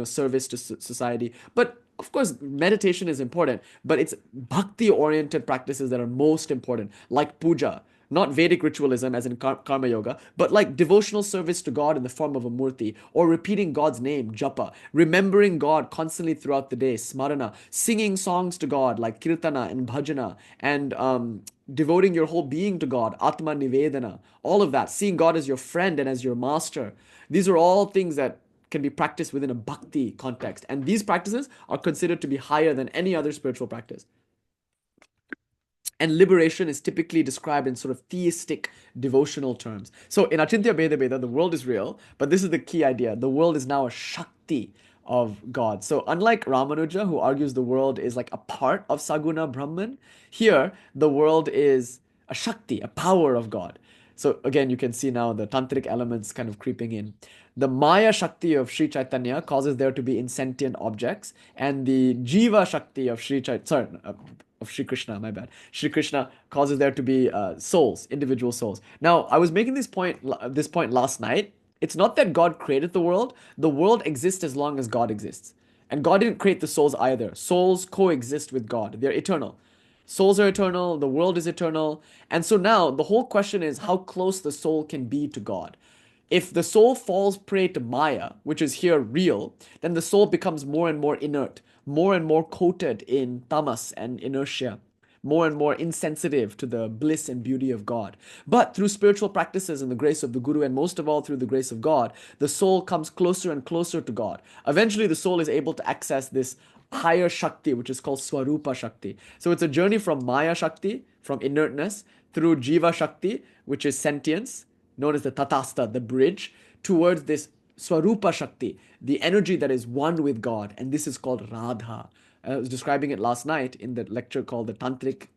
service to society. But Of course, meditation is important, but it's bhakti-oriented practices that are most important, like puja, not Vedic ritualism as in karma yoga, but like devotional service to God in the form of a murti, or repeating God's name, japa, remembering God constantly throughout the day, smarana, singing songs to God like kirtana and bhajana, and devoting your whole being to God, atma nivedana, all of that, seeing God as your friend and as your master. These are all things that can be practiced within a bhakti context. And these practices are considered to be higher than any other spiritual practice. And liberation is typically described in sort of theistic devotional terms. So in Achintya Bheda Bheda, the world is real, but this is the key idea. The world is now a Shakti of God. So unlike Rāmānuja, who argues the world is like a part of Saguna Brahman, here the world is a Shakti, a power of God. So again, you can see now the tantric elements kind of creeping in. The Maya Shakti of Sri Chaitanya causes there to be insentient objects, and the Jiva Shakti of Sri Krishna, my bad. Sri Krishna causes there to be souls, individual souls. Now, I was making this point last night. It's not that God created the world. The world exists as long as God exists. And God didn't create the souls either. Souls coexist with God. They're eternal. Souls are eternal, the world is eternal. And so now the whole question is how close the soul can be to God. If the soul falls prey to Maya, which is here real, then the soul becomes more and more inert, more and more coated in tamas and inertia, more and more insensitive to the bliss and beauty of God. But through spiritual practices and the grace of the Guru, and most of all through the grace of God, the soul comes closer and closer to God. Eventually, the soul is able to access this higher Shakti, which is called Swarupa Shakti. So it's a journey from Maya Shakti, from inertness, through Jiva Shakti, which is sentience, known as the Tatastha, the bridge, towards this Swarupa Shakti, the energy that is one with God. And this is called Radha. I was describing it last night in the lecture called the Tantrik,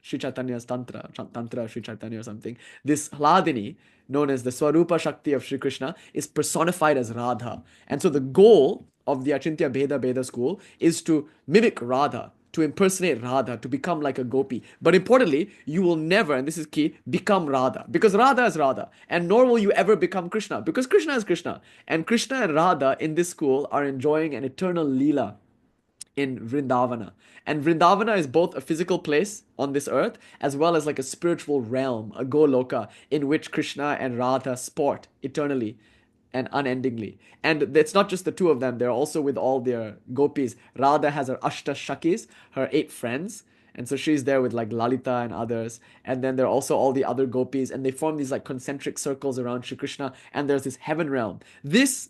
Sri Chaitanya's Tantra Sri Chaitanya or something. This Hladini, known as the Swarupa Shakti of Sri Krishna, is personified as Radha. And so the goal of the Achintya Bheda Bheda school is to mimic Radha, to impersonate Radha, to become like a gopi. But importantly, you will never, and this is key, become Radha. Because Radha is Radha. And nor will you ever become Krishna. Because Krishna is Krishna. And Krishna and Radha in this school are enjoying an eternal Leela in Vrindavana. And Vrindavana is both a physical place on this earth as well as like a spiritual realm, a Goloka, in which Krishna and Radha sport eternally and unendingly. And it's not just the two of them, they're also with all their gopis. Radha has her Ashta Shakis, her 8 friends. And so she's there with like Lalita and others. And then there are also all the other gopis, and they form these like concentric circles around Shri Krishna. And there's this heaven realm. This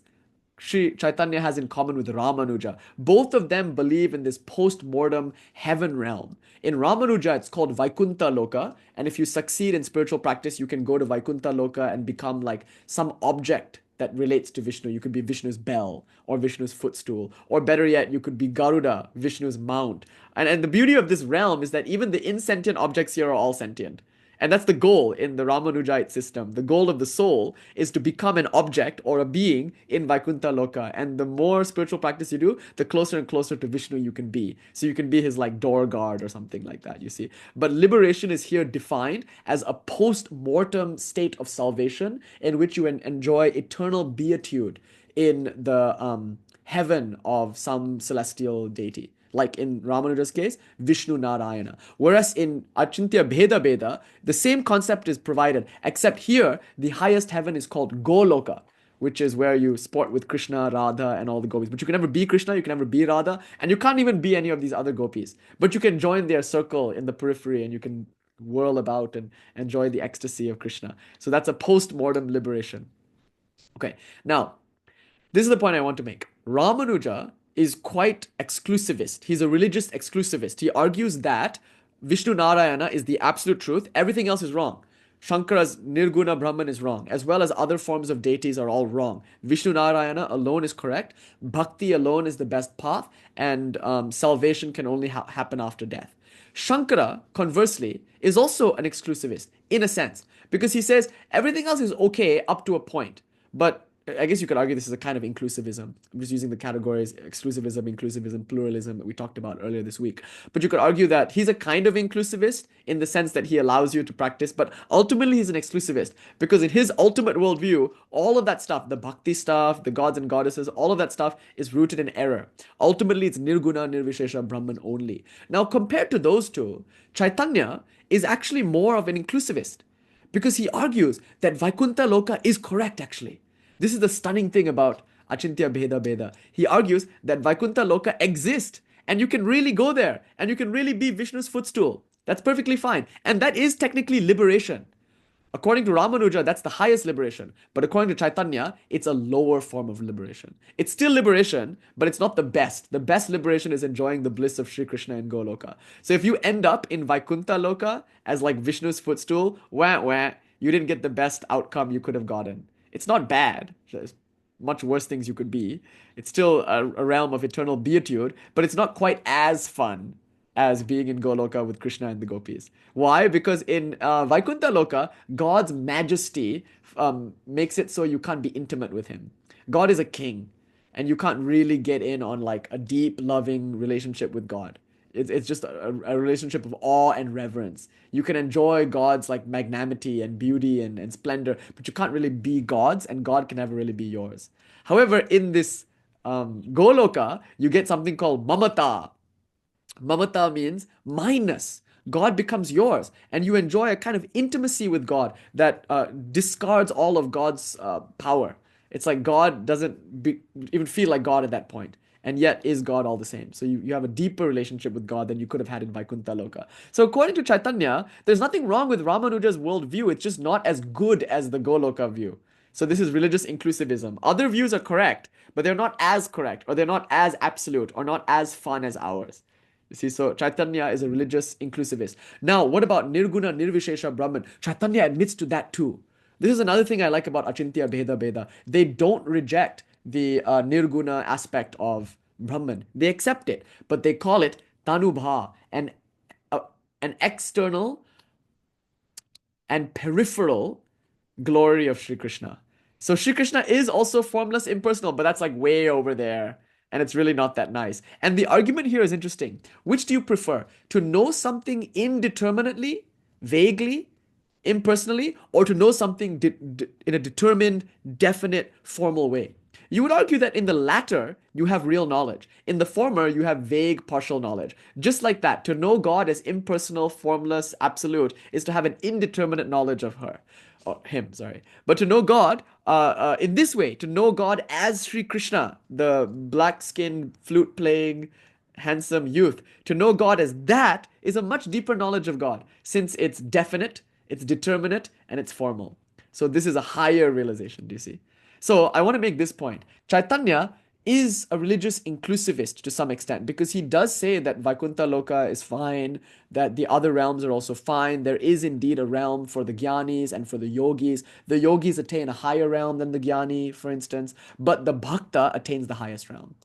Sri Chaitanya has in common with Rāmānuja. Both of them believe in this post-mortem heaven realm. In Rāmānuja, it's called Vaikuntha Loka, and if you succeed in spiritual practice, you can go to Vaikuntha Loka and become like some object that relates to Vishnu. You could be Vishnu's bell or Vishnu's footstool, or better yet, you could be Garuda, Vishnu's mount. And the beauty of this realm is that even the insentient objects here are all sentient. And that's the goal in the Rāmānujite system. The goal of the soul is to become an object or a being in Vaikuntha Loka. And the more spiritual practice you do, the closer and closer to Vishnu you can be. So you can be his like door guard or something like that, you see. But liberation is here defined as a post-mortem state of salvation in which you enjoy eternal beatitude in the heaven of some celestial deity. Like in Rāmānuja's case, Vishnu Narayana. Whereas in Achintya Bheda Bheda, the same concept is provided, except here, the highest heaven is called Goloka, which is where you sport with Krishna, Radha, and all the gopis. But you can never be Krishna, you can never be Radha, and you can't even be any of these other gopis. But you can join their circle in the periphery, and you can whirl about and enjoy the ecstasy of Krishna. So that's a post-mortem liberation. Okay, now, this is the point I want to make. Rāmānuja is quite exclusivist. He's a religious exclusivist. He argues that Vishnu Narayana is the absolute truth. Everything else is wrong. Śankara's Nirguna Brahman is wrong, as well as other forms of deities are all wrong. Vishnu Narayana alone is correct. Bhakti alone is the best path, and salvation can only happen after death. Śankara, conversely, is also an exclusivist, in a sense, because he says everything else is okay up to a point, but I guess you could argue this is a kind of inclusivism. I'm just using the categories exclusivism, inclusivism, pluralism that we talked about earlier this week. But you could argue that he's a kind of inclusivist in the sense that he allows you to practice, but ultimately he's an exclusivist because in his ultimate worldview, all of that stuff, the bhakti stuff, the gods and goddesses, all of that stuff is rooted in error. Ultimately, it's nirguna, nirvishesha, Brahman only. Now, compared to those two, Caitanya is actually more of an inclusivist because he argues that Vaikuntha Loka is correct actually. This is the stunning thing about Achintya Bheda Bheda. He argues that Vaikuntha Loka exists and you can really go there and you can really be Vishnu's footstool. That's perfectly fine. And that is technically liberation. According to Rāmānuja, that's the highest liberation. But according to Caitanya, it's a lower form of liberation. It's still liberation, but it's not the best. The best liberation is enjoying the bliss of Sri Krishna in Goloka. So if you end up in Vaikuntha Loka as like Vishnu's footstool, wah, wah, you didn't get the best outcome you could have gotten. It's not bad. There's much worse things you could be. It's still a realm of eternal beatitude, but it's not quite as fun as being in Goloka with Krishna and the gopis. Why? Because in Vaikuntha Loka, God's majesty makes it so you can't be intimate with him. God is a king, and you can't really get in on like a deep, loving relationship with God. It's just a relationship of awe and reverence. You can enjoy God's like magnanimity and beauty and splendor, but you can't really be God's, and God can never really be yours. However, in this Goloka, you get something called mamata. Mamata means minus. God becomes yours, and you enjoy a kind of intimacy with God that discards all of God's power. It's like God doesn't even feel like God at that point, and yet is God all the same. So you have a deeper relationship with God than you could have had in Vaikuntha Loka. So according to Caitanya, there's nothing wrong with Rāmānuja's worldview. It's just not as good as the Goloka view. So this is religious inclusivism. Other views are correct, but they're not as correct, or they're not as absolute, or not as fun as ours. You see, so Caitanya is a religious inclusivist. Now, what about Nirguna Nirvishesha Brahman? Caitanya admits to that too. This is another thing I like about Achintya Bheda Bheda. They don't reject the Nirguna aspect of Brahman. They accept it, but they call it Tanubha, an external and peripheral glory of Sri Krishna. So Sri Krishna is also formless, impersonal, but that's like way over there. And it's really not that nice. And the argument here is interesting. Which do you prefer? To know something indeterminately, vaguely, impersonally, or to know something in a determined, definite, formal way? You would argue that in the latter, you have real knowledge. In the former, you have vague, partial knowledge. Just like that, to know God as impersonal, formless, absolute, is to have an indeterminate knowledge of her. Or him, sorry. But to know God in this way, to know God as Sri Krishna, the black-skinned, flute-playing, handsome youth, to know God as that is a much deeper knowledge of God, since it's definite, it's determinate, and it's formal. So this is a higher realization, do you see? So I want to make this point. Caitanya is a religious inclusivist to some extent because he does say that Vaikuntha Loka is fine, that the other realms are also fine. There is indeed a realm for the Gyanis and for the Yogis. The Yogis attain a higher realm than the Gyani, for instance, but the Bhakta attains the highest realm.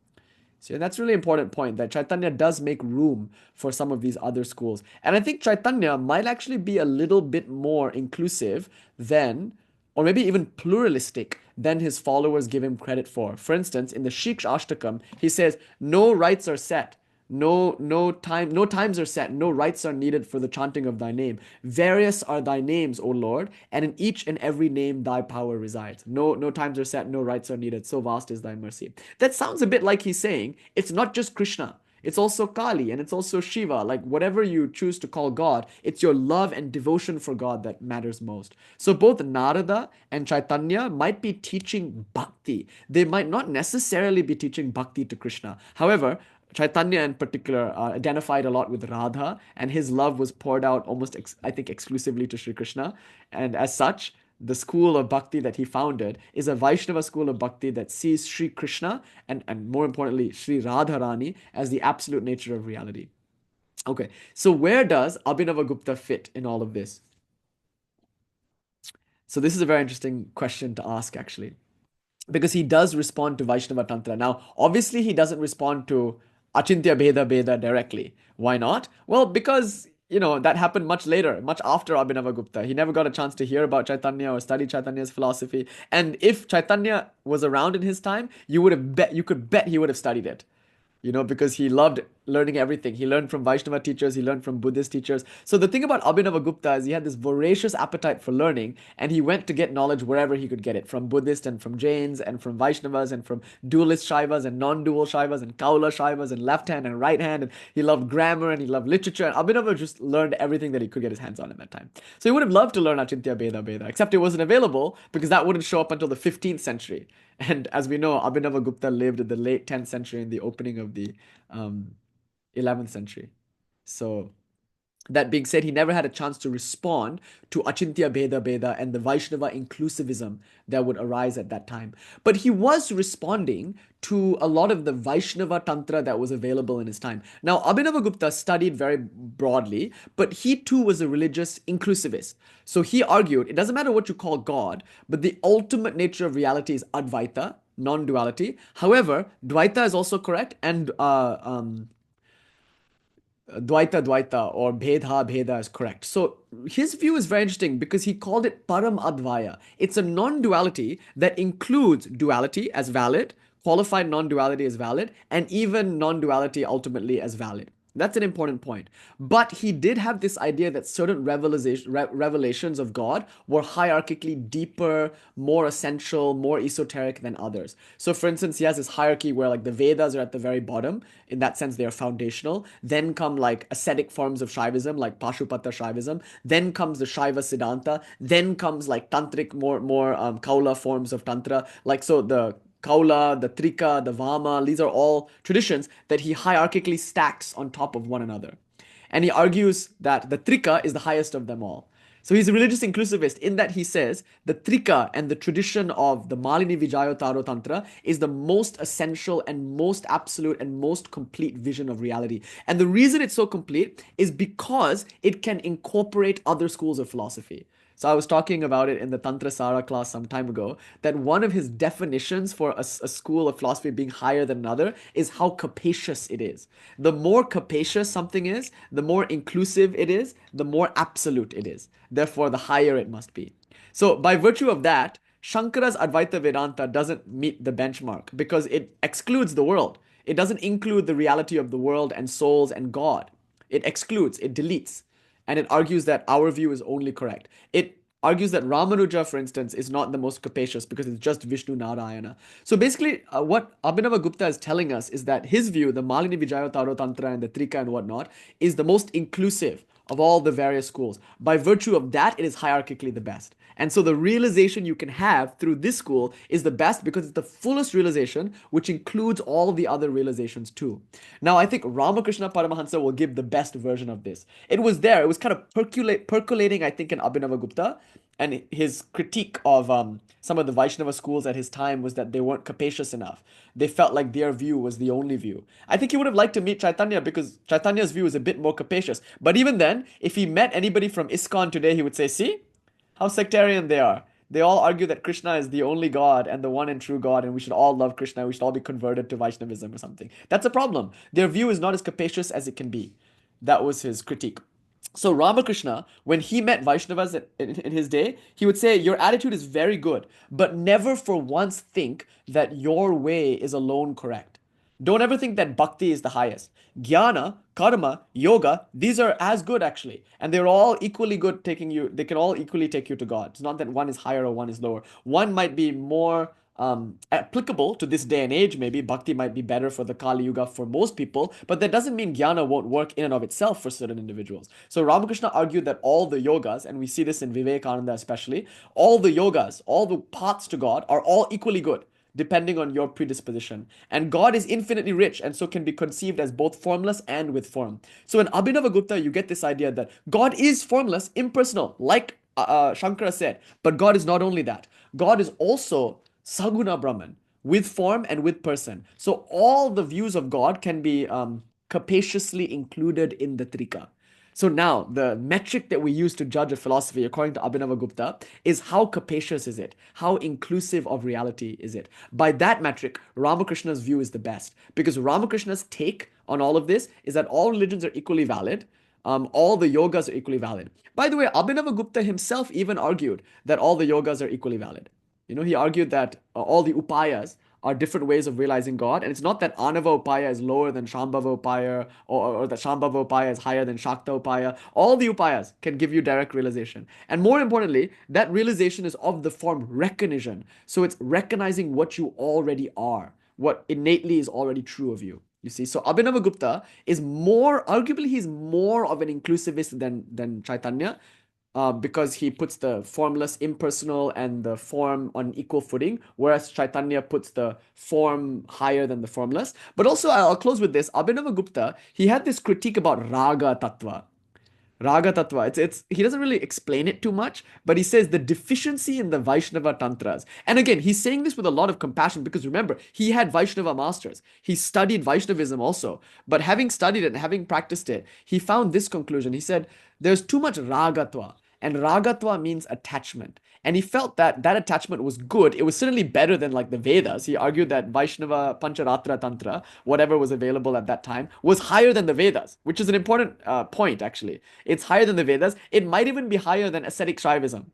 So that's a really important point, that Caitanya does make room for some of these other schools. And I think Caitanya might actually be a little bit more inclusive than, or maybe even pluralistic than his followers give him credit for. For instance, in the Shiksha Ashtakam, he says, no rites are set. No times are set. No rites are needed for the chanting of thy name. Various are thy names, O Lord, and in each and every name thy power resides. No times are set. No rites are needed. So vast is thy mercy. That sounds a bit like he's saying, it's not just Krishna. It's also Kali and it's also Shiva. Like whatever you choose to call God, it's your love and devotion for God that matters most. So both Nārada and Caitanya might be teaching bhakti. They might not necessarily be teaching bhakti to Krishna. However, Caitanya in particular identified a lot with Radha, and his love was poured out almost, I think, exclusively to Sri Krishna. And as such, the school of bhakti that he founded is a Vaishnava school of bhakti that sees Sri Krishna and more importantly, Sri Radharani as the absolute nature of reality. Okay, so where does Abhinava Gupta fit in all of this? So this is a very interesting question to ask, actually, because he does respond to Vaishnava Tantra. Now, obviously, he doesn't respond to Achintya Bheda Bheda directly. Why not? Well, because that happened much later, much after Abhinava Gupta. He never got a chance to hear about Caitanya or study Chaitanya's philosophy. And if Chaitanya was around in his time, you could bet he would have studied it. Because he loved learning everything. He learned from Vaishnava teachers, he learned from Buddhist teachers. So the thing about Abhinava Gupta is he had this voracious appetite for learning, and he went to get knowledge wherever he could get it, from Buddhist and from Jains and from Vaishnavas and from dualist Shaivas and non-dual Shaivas and Kaula Shaivas and left hand and right hand. And he loved grammar and he loved literature. And Abhinava just learned everything that he could get his hands on at that time. So he would have loved to learn Achintya Bheda, except it wasn't available because that wouldn't show up until the 15th century. And as we know, Abhinava Gupta lived in the late 10th century and the opening of the 11th century. So that being said, he never had a chance to respond to Achintya Bheda and the Vaishnava inclusivism that would arise at that time. But he was responding to a lot of the Vaishnava Tantra that was available in his time. Now, Abhinava Gupta studied very broadly, but he too was a religious inclusivist. So he argued, it doesn't matter what you call God, but the ultimate nature of reality is Advaita, non-duality. However, Dvaita is also correct, and Dvaita or Bheda is correct. So his view is very interesting because he called it Param Advaya. It's a non-duality that includes duality as valid, qualified non-duality as valid, and even non-duality ultimately as valid. That's an important point. But he did have this idea that certain revelations of God were hierarchically deeper, more essential, more esoteric than others. So for instance, he has this hierarchy where like the Vedas are at the very bottom. In that sense, they are foundational. Then come like ascetic forms of Shaivism, like Pashupata Shaivism. Then comes the Shaiva Siddhanta. Then comes like Tantrik, more Kaula forms of Tantra. Like so the Kaula, the Trika, the Vama, these are all traditions that he hierarchically stacks on top of one another. And he argues that the Trika is the highest of them all. So he's a religious inclusivist in that he says the Trika and the tradition of the Malini Vijayotaro Tantra is the most essential and most absolute and most complete vision of reality. And the reason it's so complete is because it can incorporate other schools of philosophy. So I was talking about it in the Tantra Sara class some time ago, that one of his definitions for a school of philosophy being higher than another is how capacious it is. The more capacious something is, the more inclusive it is, the more absolute it is. Therefore, the higher it must be. So by virtue of that, Śankara's Advaita Vedanta doesn't meet the benchmark because it excludes the world. It doesn't include the reality of the world and souls and God. It excludes, it deletes. And it argues that our view is only correct. It argues that Rāmānuja, for instance, is not the most capacious because it's just Vishnu Narayana. So basically, what Abhinava Gupta is telling us is that his view, the Malini Vijayotaro Tantra and the Trika and whatnot, is the most inclusive of all the various schools. By virtue of that, it is hierarchically the best. And so the realization you can have through this school is the best because it's the fullest realization, which includes all the other realizations too. Now, I think Rāmakrishna Paramahansa will give the best version of this. It was there. It was kind of percolating, I think, in Abhinava Gupta. And his critique of some of the Vaishnava schools at his time was that they weren't capacious enough. They felt like their view was the only view. I think he would have liked to meet Caitanya because Chaitanya's view is a bit more capacious. But even then, if he met anybody from ISKCON today, he would say, see how sectarian they are. They all argue that Krishna is the only God and the one and true God, and we should all love Krishna. We should all be converted to Vaishnavism or something. That's a problem. Their view is not as capacious as it can be. That was his critique. So Ramakrishna, when he met Vaishnavas in his day, he would say, your attitude is very good, but never for once think that your way is alone correct. Don't ever think that bhakti is the highest. Jnana, karma, yoga, these are as good actually. And they're all equally good they can all equally take you to God. It's not that one is higher or one is lower. One might be more applicable to this day and age. Maybe bhakti might be better for the Kali Yuga for most people, but that doesn't mean jnana won't work in and of itself for certain individuals. So Ramakrishna argued that all the yogas, and we see this in Vivekananda especially, all the yogas, all the paths to God are all equally good, depending on your predisposition. And God is infinitely rich and so can be conceived as both formless and with form. So in Abhinava Gupta, you get this idea that God is formless, impersonal, like Śankara said. But God is not only that. God is also Saguna Brahman, with form and with person. So all the views of God can be capaciously included in the Trika. So now, the metric that we use to judge a philosophy, according to Abhinava Gupta, is how capacious is it? How inclusive of reality is it? By that metric, Ramakrishna's view is the best. Because Ramakrishna's take on all of this is that all religions are equally valid. All the yogas are equally valid. By the way, Abhinava Gupta himself even argued that all the yogas are equally valid. He argued that all the upayas are different ways of realizing God, and it's not that Anava Upaya is lower than Shambhava Upaya, or that Shambhava Upaya is higher than Shakta Upaya. All the upayas can give you direct realization. And more importantly, that realization is of the form recognition. So it's recognizing what you already are, what innately is already true of you. You see, so Abhinava Gupta is arguably, he's more of an inclusivist than Chaitanya, because he puts the formless, impersonal, and the form on equal footing, whereas Chaitanya puts the form higher than the formless. But also, I'll close with this. Abhinava Gupta, he had this critique about Raga Tattva. Raga Tattva. It's he doesn't really explain it too much, but he says the deficiency in the Vaishnava tantras. And again, he's saying this with a lot of compassion because remember, he had Vaishnava masters. He studied Vaishnavism also. But having studied it and having practiced it, he found this conclusion. He said, there's too much ragatva. And ragatva means attachment. And he felt that that attachment was good. It was certainly better than like the Vedas. He argued that Vaishnava Pancharatra Tantra, whatever was available at that time, was higher than the Vedas, which is an important point actually. It's higher than the Vedas. It might even be higher than ascetic Shaivism.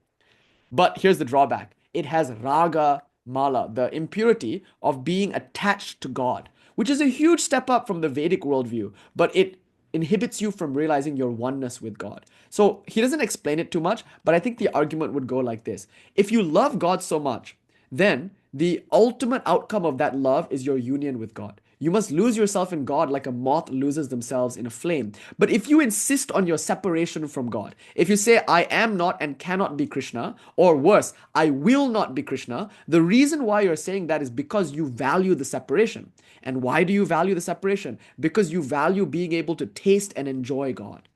But here's the drawback. It has raga mala, the impurity of being attached to God, which is a huge step up from the Vedic worldview, but it inhibits you from realizing your oneness with God. So he doesn't explain it too much, but I think the argument would go like this. If you love God so much, then the ultimate outcome of that love is your union with God. You must lose yourself in God like a moth loses themselves in a flame. But if you insist on your separation from God, if you say, I am not and cannot be Krishna, or worse, I will not be Krishna, the reason why you're saying that is because you value the separation. And why do you value the separation? Because you value being able to taste and enjoy God.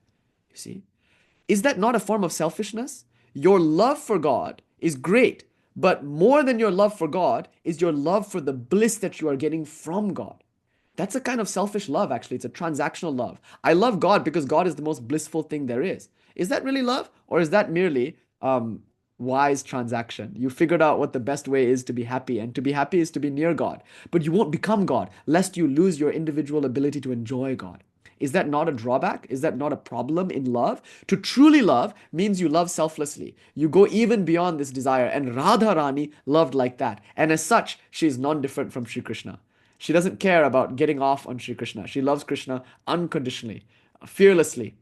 You see? Is that not a form of selfishness? Your love for God is great, but more than your love for God is your love for the bliss that you are getting from God. That's a kind of selfish love, actually. It's a transactional love. I love God because God is the most blissful thing there is. Is that really love? Or is that merely wise transaction? You figured out what the best way is to be happy, and to be happy is to be near God. But you won't become God, lest you lose your individual ability to enjoy God. Is that not a drawback? Is that not a problem in love? To truly love means you love selflessly. You go even beyond this desire. And Radharani loved like that. And as such, she is non-different from Sri Krishna. She doesn't care about getting off on Sri Krishna. She loves Krishna unconditionally, fearlessly,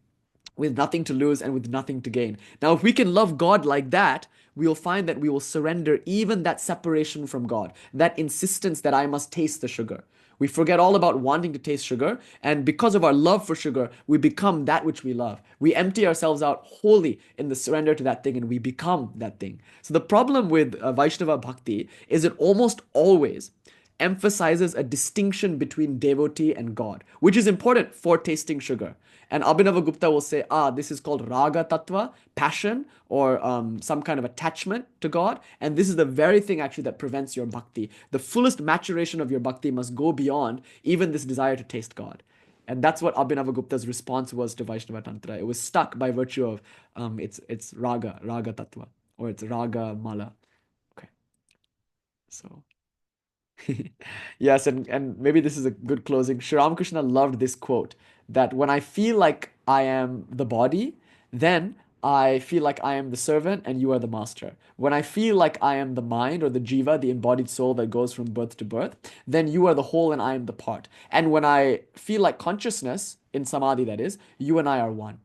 with nothing to lose and with nothing to gain. Now, if we can love God like that, we will find that we will surrender even that separation from God, that insistence that I must taste the sugar. We forget all about wanting to taste sugar, and because of our love for sugar, we become that which we love. We empty ourselves out wholly in the surrender to that thing, and we become that thing. So the problem with Vaishnava Bhakti is it almost always emphasizes a distinction between devotee and God, which is important for tasting sugar. And Abhinava Gupta will say, this is called raga tattva, passion, or some kind of attachment to God. And this is the very thing actually that prevents your bhakti. The fullest maturation of your bhakti must go beyond even this desire to taste God. And that's what Abhinava Gupta's response was to Vaishnava Tantra. It was stuck by virtue of it's raga tattva, or it's raga mala. Okay, so... Yes, and maybe this is a good closing. Sri Ramakrishna loved this quote that when I feel like I am the body, then I feel like I am the servant and you are the master. When I feel like I am the mind or the jiva, the embodied soul that goes from birth to birth, then you are the whole and I am the part. And when I feel like consciousness, in samadhi that is, you and I are one.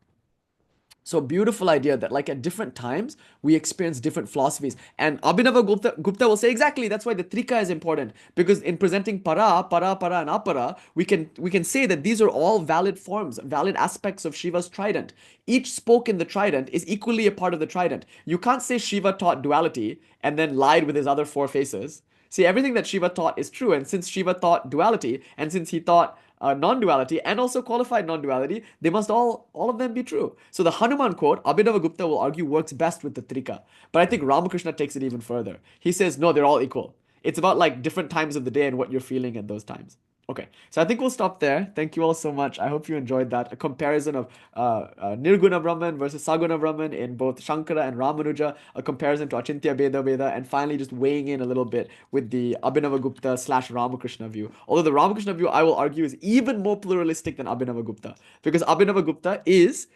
So beautiful idea that like at different times, we experience different philosophies. And Abhinava Gupta will say exactly, that's why the Trika is important. Because in presenting para, and apara, we can say that these are all valid forms, valid aspects of Shiva's trident. Each spoke in the trident is equally a part of the trident. You can't say Shiva taught duality and then lied with his other four faces. See, everything that Shiva taught is true. And since Shiva taught duality, and since he taught non-duality and also qualified non-duality, they must all of them be true. So the Hanuman quote, Abhinava Gupta will argue, works best with the Trika. But I think Ramakrishna takes it even further. He says, no, they're all equal. It's about like different times of the day and what you're feeling at those times. Okay, so I think we'll stop there. Thank you all so much. I hope you enjoyed that. A comparison of Nirguna Brahman versus Saguna Brahman in both Śankara and Rāmānuja, a comparison to Achintya Bheda, and finally just weighing in a little bit with the Abhinava Gupta slash Rāmakrishna view. Although the Rāmakrishna view, I will argue, is even more pluralistic than Abhinava Gupta, because Abhinava Gupta is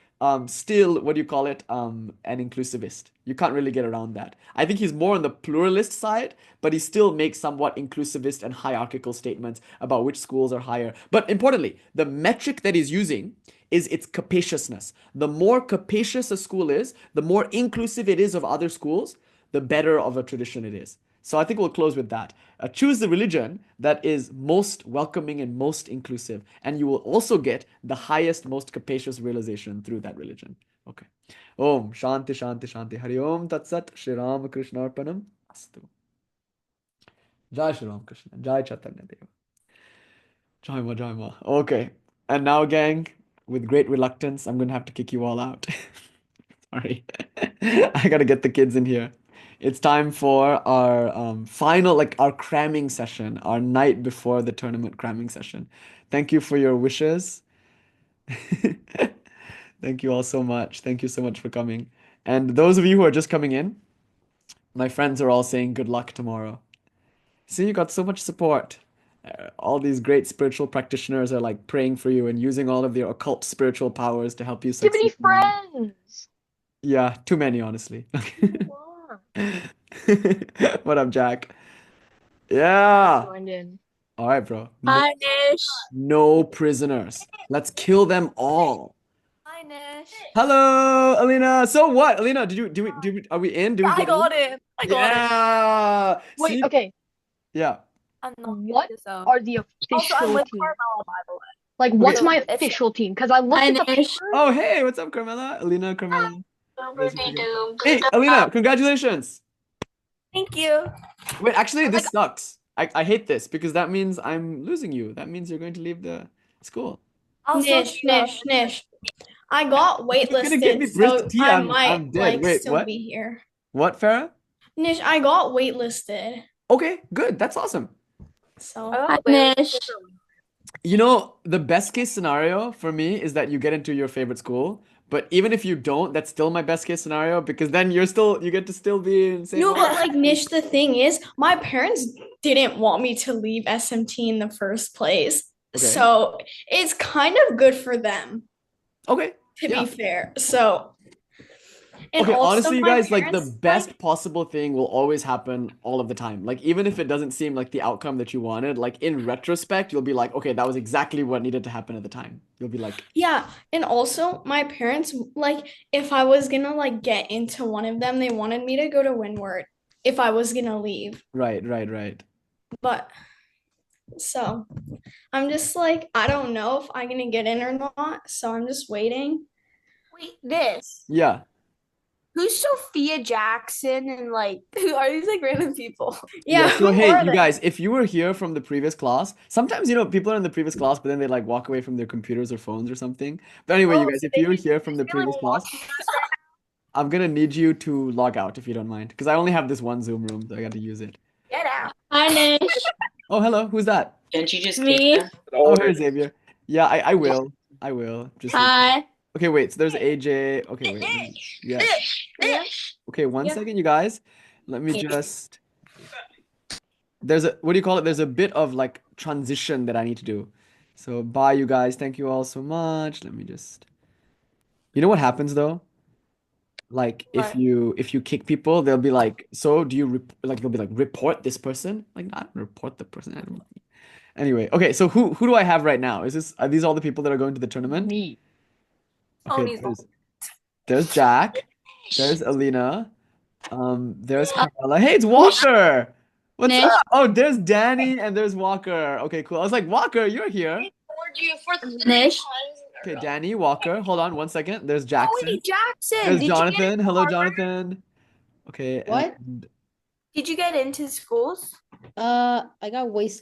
still, what do you call it, an inclusivist. You can't really get around that. I think he's more on the pluralist side, but he still makes somewhat inclusivist and hierarchical statements about which schools are higher. But importantly, the metric that he's using is its capaciousness. The more capacious a school is, the more inclusive it is of other schools, the better of a tradition it is. So I think we'll close with that. Choose the religion that is most welcoming and most inclusive, and you will also get the highest, most capacious realization through that religion. Okay. Om Shanti Shanti Shanti Hari Om Tat Sat Shri Rāmakrishna Arpanam Astu. Jai Shri Ramakrishna. Jai Chaitanya Deva. Jai Ma Jai Ma. Okay. And now, gang, with great reluctance, I'm gonna have to kick you all out. Sorry. I gotta get the kids in here. It's time for our final, like our cramming session, our night before the tournament cramming session. Thank you for your wishes. Thank you all so much. Thank you so much for coming. And those of you who are just coming in, my friends are all saying good luck tomorrow. See, you got so much support. All these great spiritual practitioners are like praying for you and using all of their occult spiritual powers to help you Too many succeed. friends. Yeah, too many, honestly. Wow. What up, Jack? Yeah. Joined in. All right, bro. Hi, Nish. No prisoners. Let's kill them all. Hi, Nish. Hello, Alina. So what, Alina? Are we in? Do we I get got in? it. I got it. Yeah. Wait, See? okay. Yeah. I'm not What good at this, are the Also, I'm official with team? Carmela, by the way. Like, what's Okay. my It's official team? Because I looked Hi, at the Nish. paper. Oh, hey, what's up, Carmela? Alina, Carmela. Nice to meet you. Hey, Hey, Alina, congratulations. thank you. Wait, actually, this sucks. I hate this because that means I'm losing you. That means you're going to leave the school. Nish. I got If you're gonna get me waitlisted, grist so tea, I I'm might dead. like Wait, still what? be here. What, Farah? Nish, I got waitlisted. Okay, good. That's awesome. So Hi, Nish. You know, the best case scenario for me is that you get into your favorite school. But even if you don't, that's still my best case scenario because then you get to still be in St. no, but Mark's. like Nish, the thing is, my parents didn't want me to leave SMT in the first place. Okay. So it's kind of good for them, Okay. to Yeah. be fair. So and Okay, also honestly, you my guys, like the parents, best possible thing will always happen all of the time. Like even if it doesn't seem like the outcome that you wanted, like in retrospect, you'll be like, okay, that was exactly what needed to happen at the time. You'll be like, yeah, and also my parents, like if I was gonna like get into one of them, they wanted me to go to Windward if I was gonna leave. right. But so I'm just like, I don't know if I'm gonna get in or not. So I'm just waiting. Wait, this. Yeah. Who's Sophia Jackson and like who are these like random people? Yeah, So who hey, are you they? guys, if you were here from the previous class, sometimes people are in the previous class, but then they like walk away from their computers or phones or something. But anyway, you Oh, guys, so if you were they here from the feel like previous class, watching us right I'm gonna need you to log out if you don't mind, because I only have this one Zoom room, so I got to use it. now? Get out. Hi, Nish. Oh, hello, who's that? Can't you just Me? kick her? Oh, here's Xavier. Yeah, I will. I will. Just Hi. okay, wait. So there's AJ. Okay, wait. Yeah. Yeah. Okay, one Yeah. second, you guys. Let me just. There's a what do you call it? There's a bit of like transition that I need to do. So bye, you guys. Thank you all so much. Let me just. You know what happens though? Like if What? you kick people, they'll be like, so do you like they'll be like report this person? Like I don't report the person. I don't. Anyway, okay. So who do I have right now? Are these all the people that are going to the tournament? Me. Okay, Tony's there's Jack. There's Alina. There's Carmela. Hey, it's Walker. What's Nish. up? Oh, there's Danny and there's Walker. Okay, cool. I was like, Walker, you're here. Nish. Okay, Danny, Walker. Hold on one second. There's Oh Jackson. wait, Jackson. There's Did you get Jonathan. into Hello, Harvard? Jonathan. Okay, What? and Did you get into schools? I got wasted.